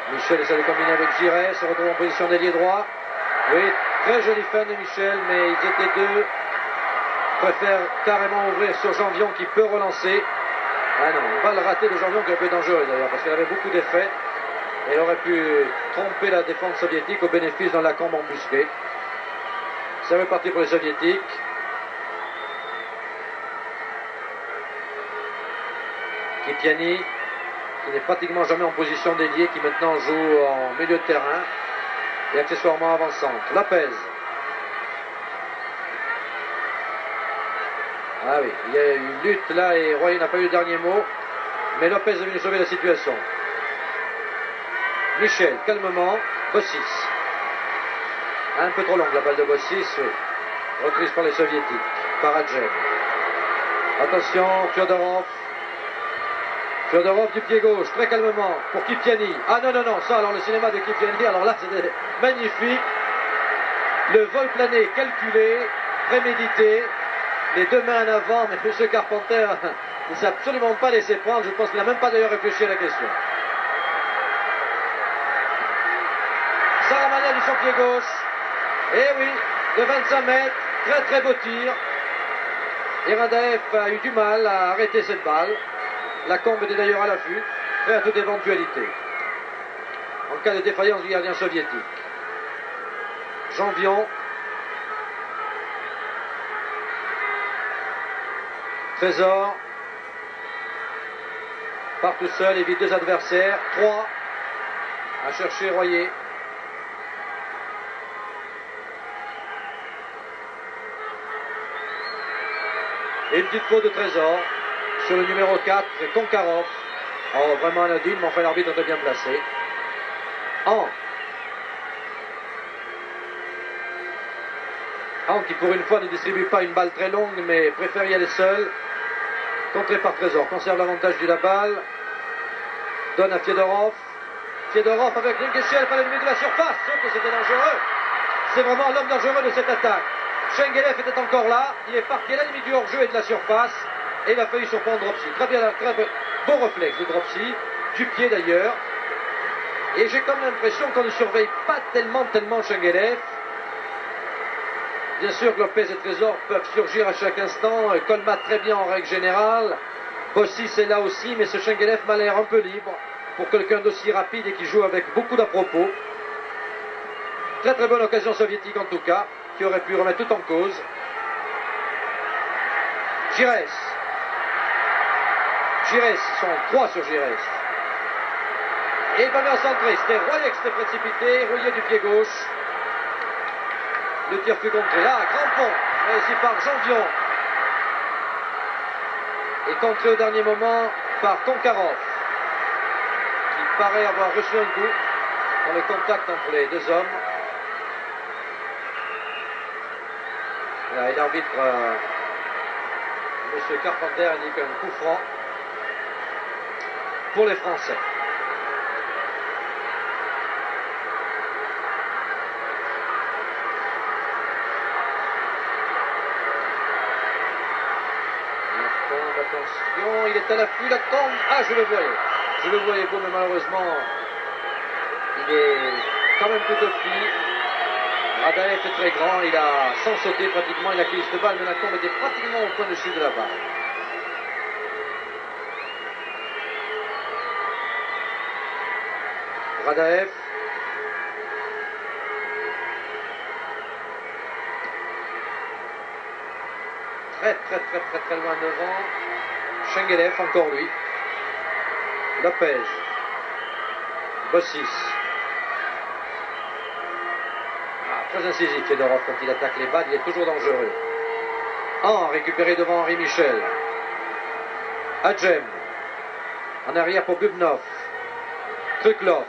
Michel essaie de combiner avec Giret, se retrouve en position d'ailier droit. Oui, très jolie fin de Michel, mais ils étaient deux. Préfère carrément ouvrir sur Janvion qui peut relancer. Ah non, une balle ratée de Janvion qui est un peu dangereuse d'ailleurs, parce qu'elle avait beaucoup d'effets. Elle aurait pu tromper la défense soviétique au bénéfice d'un Lacombe embusqué. Ça reparti pour les soviétiques. Kipiani, qui n'est pratiquement jamais en position d'ailier, qui maintenant joue en milieu de terrain et accessoirement avant-centre. Lopez. Ah oui, il y a eu une lutte là et Royer n'a pas eu le dernier mot, mais Lopez est venu sauver la situation. Michel, calmement, Bossis. Un peu trop longue la balle de Bossis, oui. Reprise par les soviétiques, par Adjem. Attention, Fyodorov. Fyodorov du pied gauche, très calmement, pour Kipiani. Ah non, non, non, ça, alors le cinéma de Kipiani, alors là, c'était magnifique. Le vol plané, calculé, prémédité, les deux mains en avant, mais M. Carpenter ne s'est absolument pas laissé prendre. Je pense qu'il n'a même pas d'ailleurs réfléchi à la question. Saramagna du son pied gauche. Eh oui, de 25 mètres, très très beau tir. Et Radaev a eu du mal à arrêter cette balle. Lacombe était d'ailleurs à l'affût. prêt à toute éventualité. En cas de défaillance du gardien soviétique. Janvion. Trésor. Part tout seul, évite deux adversaires. 3. À chercher Royer. Et une petite faute de Trésor sur le numéro 4, Konkarov. Oh, vraiment anodine, mais enfin l'arbitre était bien placé. An qui pour une fois ne distribue pas une balle très longue, mais préfère y aller seul. Contré par Trésor, conserve l'avantage de la balle. Donne à Fiedorov. Fiedorov avec Linkeschel, pas l'ennemi de la surface. Oh, que c'était dangereux. C'est vraiment l'homme dangereux de cette attaque. Shengelev était encore là, il est parti à la limite du hors-jeu et de la surface, et il a failli surprendre Dropsy. Très bien, très beau réflexe de Dropsy, du pied d'ailleurs. Et j'ai comme l'impression qu'on ne surveille pas tellement Shengelev. Bien sûr que Lopez et Trésor peuvent surgir à chaque instant, Colmat très bien en règle générale. Bossis est là aussi, mais ce Shengelev m'a l'air un peu libre pour quelqu'un d'aussi rapide et qui joue avec beaucoup d'à-propos. Très très bonne occasion soviétique en tout cas, qui aurait pu remettre tout en cause. Giresse. Giresse, ils sont 3 sur Giresse. Et il va bien centrer, c'était Royer qui s'était précipité, Royer du pied gauche. Le tir fut contré. Là, grand pont, réussi par Janvion. Et contré au dernier moment par Konkarov, qui paraît avoir reçu un coup dans le contact entre les deux hommes. Et l'arbitre, M. Carpenter, indique un coup franc pour les Français. Attention, il est à l'affût, la tombe. Ah, je le voyais beau, mais malheureusement, il est quand même tout petit. Radaev est très grand, il a, sans sauter pratiquement, il a accueilli cette balle, mais la tombe était pratiquement au point de chute de la balle. Radaev. Très loin devant. Shengelev, encore lui. Lopez. Bossis. Très incisif Fiedorov quand il attaque les balles, il est toujours dangereux. Récupéré devant Henri Michel. Adjem. En arrière pour Bubnov. Kruklov.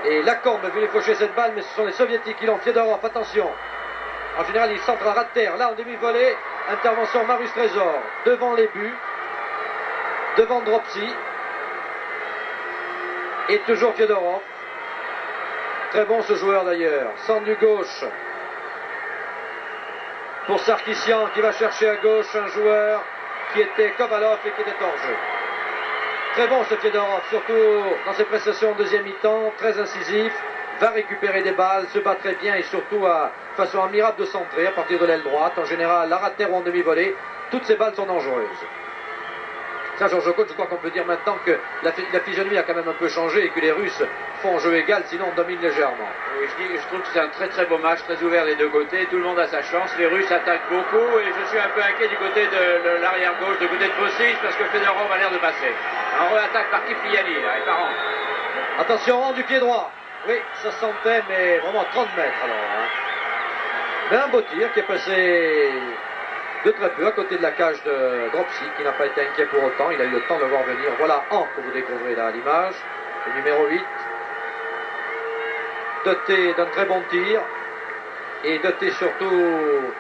Et Lacombe a vu les faucher cette balle, mais ce sont les soviétiques qui l'ont. Fiedorov, attention. En général, il centre à ras de terre. Là, en demi-volée, intervention Marius Trésor. Devant les buts. Devant Dropsy. Et toujours Fiedorov. Très bon ce joueur d'ailleurs. Centre du gauche. Pour Sarkissian qui va chercher à gauche un joueur qui était Kovalov et qui était hors jeu. Très bon ce Fiedorov, surtout dans ses prestations en deuxième mi-temps. Très incisif. Va récupérer des balles, se bat très bien et surtout à façon admirable de centrer à partir de l'aile droite. En général, à ras de terre ou en demi-volée, toutes ces balles sont dangereuses. Ça, Georges Coach, je crois qu'on peut dire maintenant que la physionomie a quand même un peu changé et que les Russes font jeu égal, sinon on domine légèrement. Oui, je trouve que c'est un très beau match, très ouvert des deux côtés. Tout le monde a sa chance. Les Russes attaquent beaucoup et je suis un peu inquiet du côté de l'arrière gauche, du côté de Bossis, parce que Fedorov a l'air de passer. En re-attaque par Kipliani, là, et par an. Attention, du pied droit. Oui, ça sentait, mais vraiment 30 mètres alors. Mais un beau tir qui est passé de très peu à côté de la cage de Dropsy, qui n'a pas été inquiet pour autant. Il a eu le temps de le voir venir. Voilà An que vous découvrez là à l'image. Le numéro 8. Doté d'un très bon tir. Et doté surtout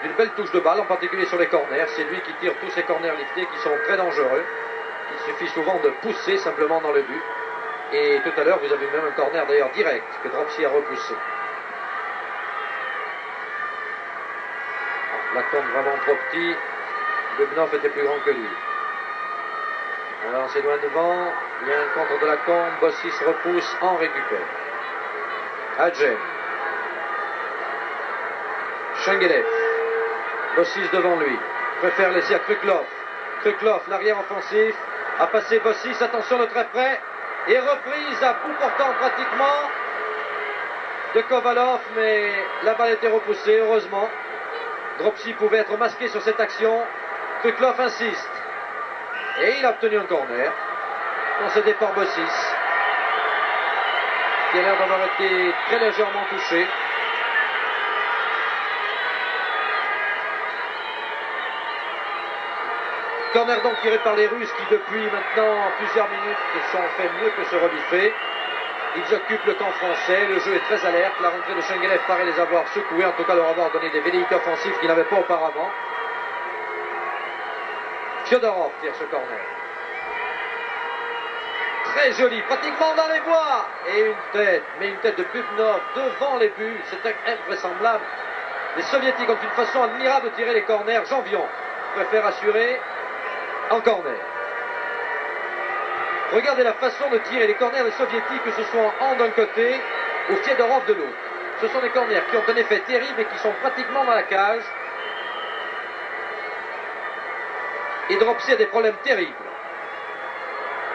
d'une belle touche de balle, en particulier sur les corners. C'est lui qui tire tous ces corners liftés qui sont très dangereux. Il suffit souvent de pousser simplement dans le but. Et tout à l'heure, vous avez même un corner d'ailleurs direct que Dropsy a repoussé. La tombe vraiment trop petit. Bubnov était plus grand que lui. Alors c'est loin devant. Il y a un contre de la tombe. Bossis repousse, en récupère. Adjem. Shengelev. Bossis devant lui. Préfère laisser à Kruklov. Kruklov, l'arrière offensif. A passé Bossis, attention le très près. Et reprise à bout portant pratiquement de Kovalov, mais la balle était repoussée, heureusement. Dropsy pouvait être masqué sur cette action. Krylov insiste. Et il a obtenu un corner. Concédé par Bossis, qui a l'air d'avoir été très légèrement touché. Corner donc tiré par les Russes qui depuis maintenant plusieurs minutes se sont fait mieux que se rebiffer. Ils occupent le camp français, le jeu est très alerte, la rentrée de Shengelev paraît les avoir secoués, en tout cas leur avoir donné des velléités offensives qu'ils n'avaient pas auparavant. Fyodorov tire ce corner. Très joli, pratiquement dans les bois. Et une tête, mais une tête de Bubnov devant les buts, c'est invraisemblable. Les Soviétiques ont une façon admirable de tirer les corners. Janvion préfère assurer en corner. Regardez la façon de tirer les corners des Soviétiques, que ce soit en hand d'un côté ou Fyodorov de l'autre. Ce sont des corners qui ont un effet terrible et qui sont pratiquement dans la cage. Et Dropsy a des problèmes terribles.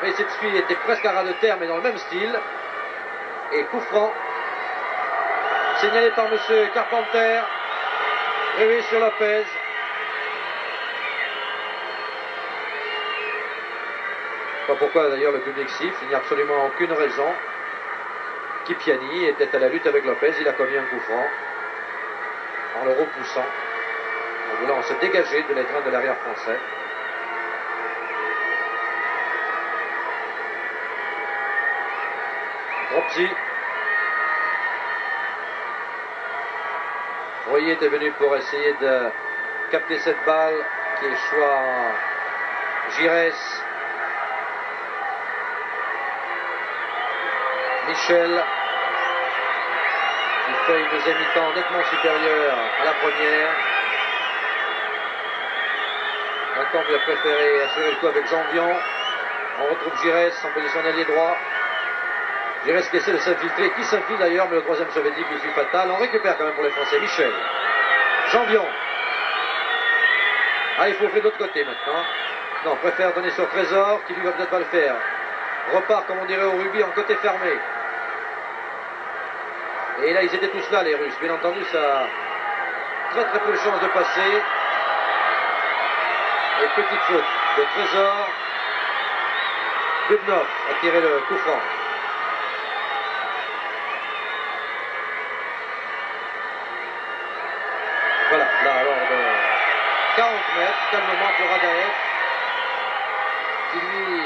Mais cette suite était presque à ras de terre, mais dans le même style. Et coup franc, signalé par M. Carpenter. Oui, sur Lopez. Pas pourquoi d'ailleurs le public siffle, il n'y a absolument aucune raison. Kipiani était à la lutte avec Lopez, il a commis un coup franc en le repoussant, en voulant se dégager de l'étreinte de l'arrière français. Dropsy. Royer était venu pour essayer de capter cette balle qui échoua à Giresse. Michel qui fait une deuxième mi-temps nettement supérieure à la première. Lacombe a préféré assurer le coup avec Janvion. On retrouve Giresse en position d'ailier droit. Giresse qui essaie de s'infiltrer, qui s'infiltre d'ailleurs, mais le troisième soviétique lui fut fatal. On récupère quand même pour les Français. Michel. Janvion. Ah, il faut ouvrir de l'autre côté maintenant. Non, préfère donner sur Trésor, qui lui va peut-être pas le faire. Repart, comme on dirait au rugby, en côté fermé. Et là, ils étaient tous là, les Russes. Bien entendu, ça a très peu de chance de passer. Et petite faute de Trésor. Bubnov a tiré le coup franc. Voilà, là, alors, de 40 mètres, calmement pour Radaev, qui lui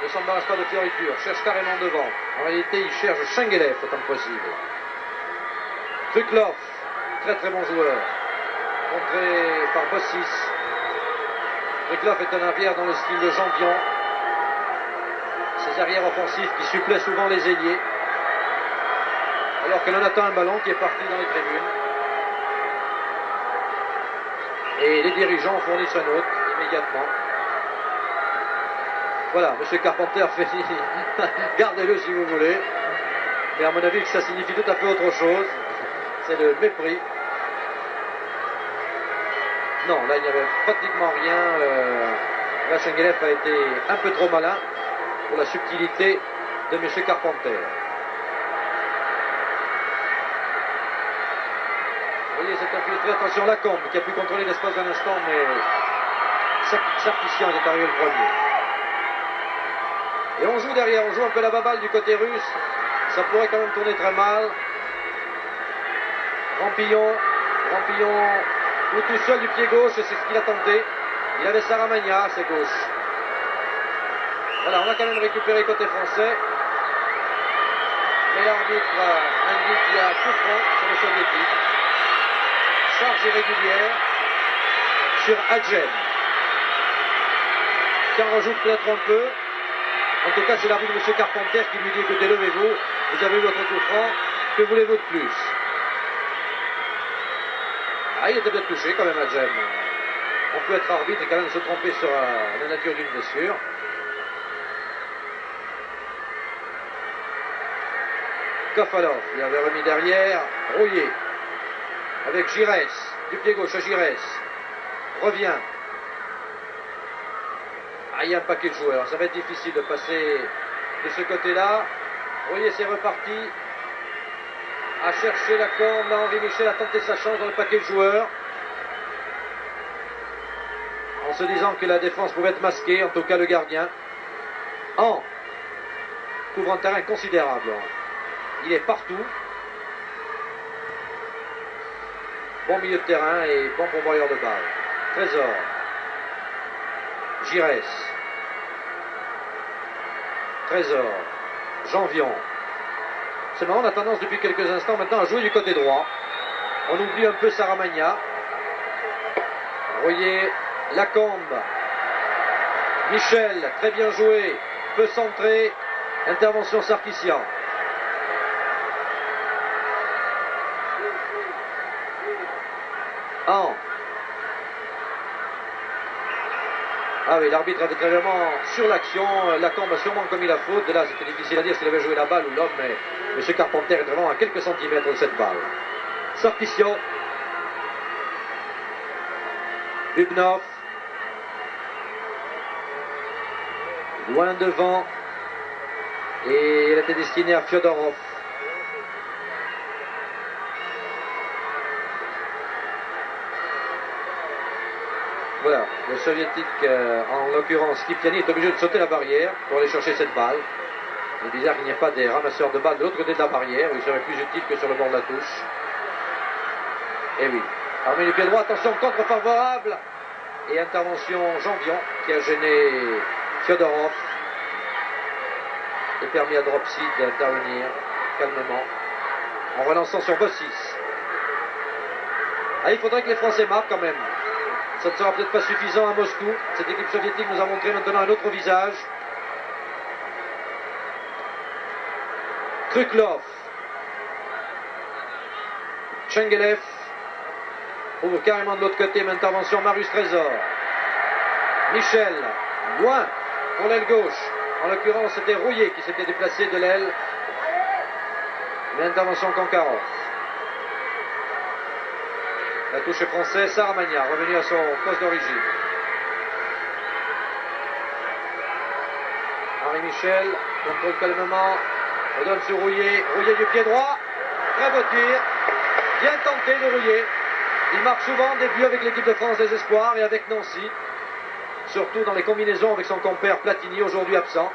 ne s'embarrasse pas de fioriture, cherche carrément devant. En réalité, il cherche Shengelev autant que possible. Krylov, très bon joueur, contré par Bossis. Krylov est un arrière dans le style de Janvion. Ces arrières offensifs qui suppléent souvent les ailiers. Alors que l'on attend un ballon qui est parti dans les tribunes. Et les dirigeants fournissent un autre immédiatement. Voilà, M. Carpenter fait gardez-le si vous voulez. Mais à mon avis, ça signifie tout à fait autre chose. C'est le mépris. Non, là, il n'y avait pratiquement rien. Là, Shengelev a été un peu trop malin pour la subtilité de M. Carpenter. Vous voyez, c'est infiltré. Attention, Lacombe, qui a pu contrôler l'espace d'un instant, mais Sarkisian est arrivé le premier. Et on joue derrière, on joue un peu la baballe du côté russe. Ça pourrait quand même tourner très mal. Rampillon ou tout seul du pied gauche, c'est ce qu'il a tenté. Il avait Saramagna à sa gauche. Voilà, on a quand même récupéré côté français. Mais l'arbitre indique qu'il y a coup franc sur le soviétique. Charge irrégulière sur Adjen, qui en rajoute peut-être un peu. En tout cas, c'est l'arbitre de M. Carpenter qui lui dit écoutez, levez-vous, vous avez eu votre coup franc, que voulez-vous de plus? Ah, il était bien touché quand même, Adjen. On peut être arbitre et quand même se tromper sur la nature d'une blessure. Kovalov, il avait remis derrière, Royer, avec Giresse, du pied gauche à Giresse, revient. Ah, il y a un paquet de joueurs. Ça va être difficile de passer de ce côté-là. Vous voyez, c'est reparti. À chercher la corne. Henri Michel a tenté sa chance dans le paquet de joueurs. En se disant que la défense pouvait être masquée, en tout cas le gardien. Couvre un terrain considérable. Il est partout. Bon milieu de terrain et bon pourvoyeur de balle. Trésor. Giresse. Trésor. Janvion. C'est marrant, on a tendance depuis quelques instants maintenant à jouer du côté droit. On oublie un peu Saramagna. Vous voyez Lacombe. Michel, très bien joué. Peut centrer. Intervention Sarkissian. Ah oui, l'arbitre avait très vraiment sur l'action. Lacombe a sûrement commis la faute. De là, c'était difficile à dire s'il avait joué la balle ou l'homme, mais M. Carpenter est vraiment à quelques centimètres de cette balle. Sarkissian. Bubnov. Loin devant. Et elle était destinée à Fyodorov. Voilà, le soviétique, en l'occurrence Kipiani, est obligé de sauter la barrière pour aller chercher cette balle. Il est bizarre qu'il n'y ait pas des ramasseurs de balles de l'autre côté de la barrière, où il serait plus utile que sur le bord de la touche. Et oui, armé du pied droit, attention, contre favorable. Et intervention Janvion qui a gêné Fyodorov. Et permis à Dropsy d'intervenir calmement en relançant sur Bossis. Ah, il faudrait que les Français marquent quand même. Ça ne sera peut-être pas suffisant à Moscou. Cette équipe soviétique nous a montré maintenant un autre visage. Kruklov. Chengelev. Ouvre carrément de l'autre côté, mais intervention Marius Trésor. Michel. Loin pour l'aile gauche. En l'occurrence, c'était Rouillet qui s'était déplacé de l'aile. L'intervention Kankarov. La touche française, Saramagna, revenu à son poste d'origine. Henri Michel, contrôle calmement, redonne sur Rouillet, Rouillet du pied droit, très beau tir, bien tenté de Rouillet. Il marque souvent des buts avec l'équipe de France des Espoirs et avec Nancy, surtout dans les combinaisons avec son compère Platini, aujourd'hui absent.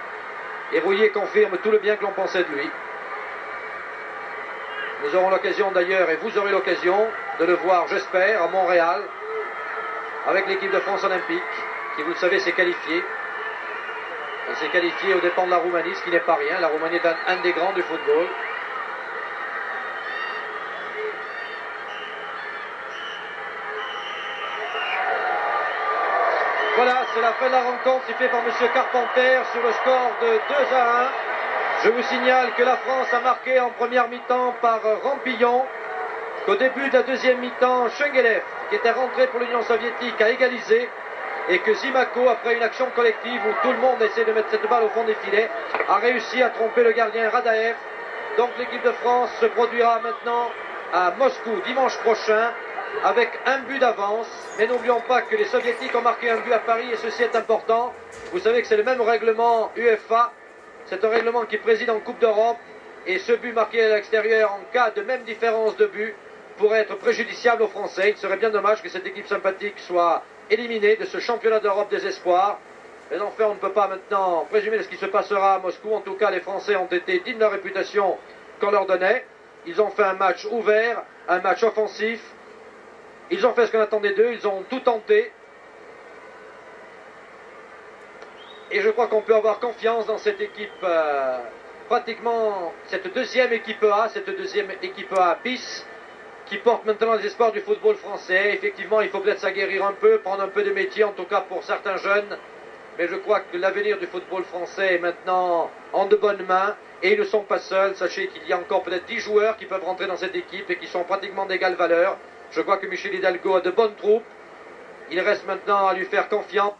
Et Rouillet confirme tout le bien que l'on pensait de lui. Nous aurons l'occasion d'ailleurs, et vous aurez l'occasion, de le voir, j'espère, à Montréal, avec l'équipe de France olympique, qui, vous le savez, s'est qualifiée. Et s'est qualifiée aux dépens de la Roumanie, ce qui n'est pas rien. La Roumanie est un des grands du football. Voilà, c'est la fin de la rencontre sifflée par M. Carpenter sur le score de 2-1. Je vous signale que la France a marqué en première mi-temps par Rampillon, qu'au début de la deuxième mi-temps, Chengelev, qui était rentré pour l'Union soviétique, a égalisé, et que Zimako, après une action collective où tout le monde a essayé de mettre cette balle au fond des filets, a réussi à tromper le gardien Radaev. Donc l'équipe de France se produira maintenant à Moscou dimanche prochain avec un but d'avance. Mais n'oublions pas que les Soviétiques ont marqué un but à Paris et ceci est important. Vous savez que c'est le même règlement UEFA. C'est un règlement qui préside en Coupe d'Europe et ce but marqué à l'extérieur en cas de même différence de but pourrait être préjudiciable aux Français. Il serait bien dommage que cette équipe sympathique soit éliminée de ce championnat d'Europe des espoirs. Mais enfin, on ne peut pas maintenant présumer de ce qui se passera à Moscou. En tout cas, les Français ont été dignes de la réputation qu'on leur donnait. Ils ont fait un match ouvert, un match offensif. Ils ont fait ce qu'on attendait d'eux, ils ont tout tenté. Et je crois qu'on peut avoir confiance dans cette équipe, pratiquement cette deuxième équipe A bis, qui porte maintenant les espoirs du football français. Effectivement, il faut peut-être s'aguerrir un peu, prendre un peu de métier, en tout cas pour certains jeunes. Mais je crois que l'avenir du football français est maintenant en de bonnes mains. Et ils ne sont pas seuls. Sachez qu'il y a encore peut-être 10 joueurs qui peuvent rentrer dans cette équipe et qui sont pratiquement d'égale valeur. Je crois que Michel Hidalgo a de bonnes troupes. Il reste maintenant à lui faire confiance.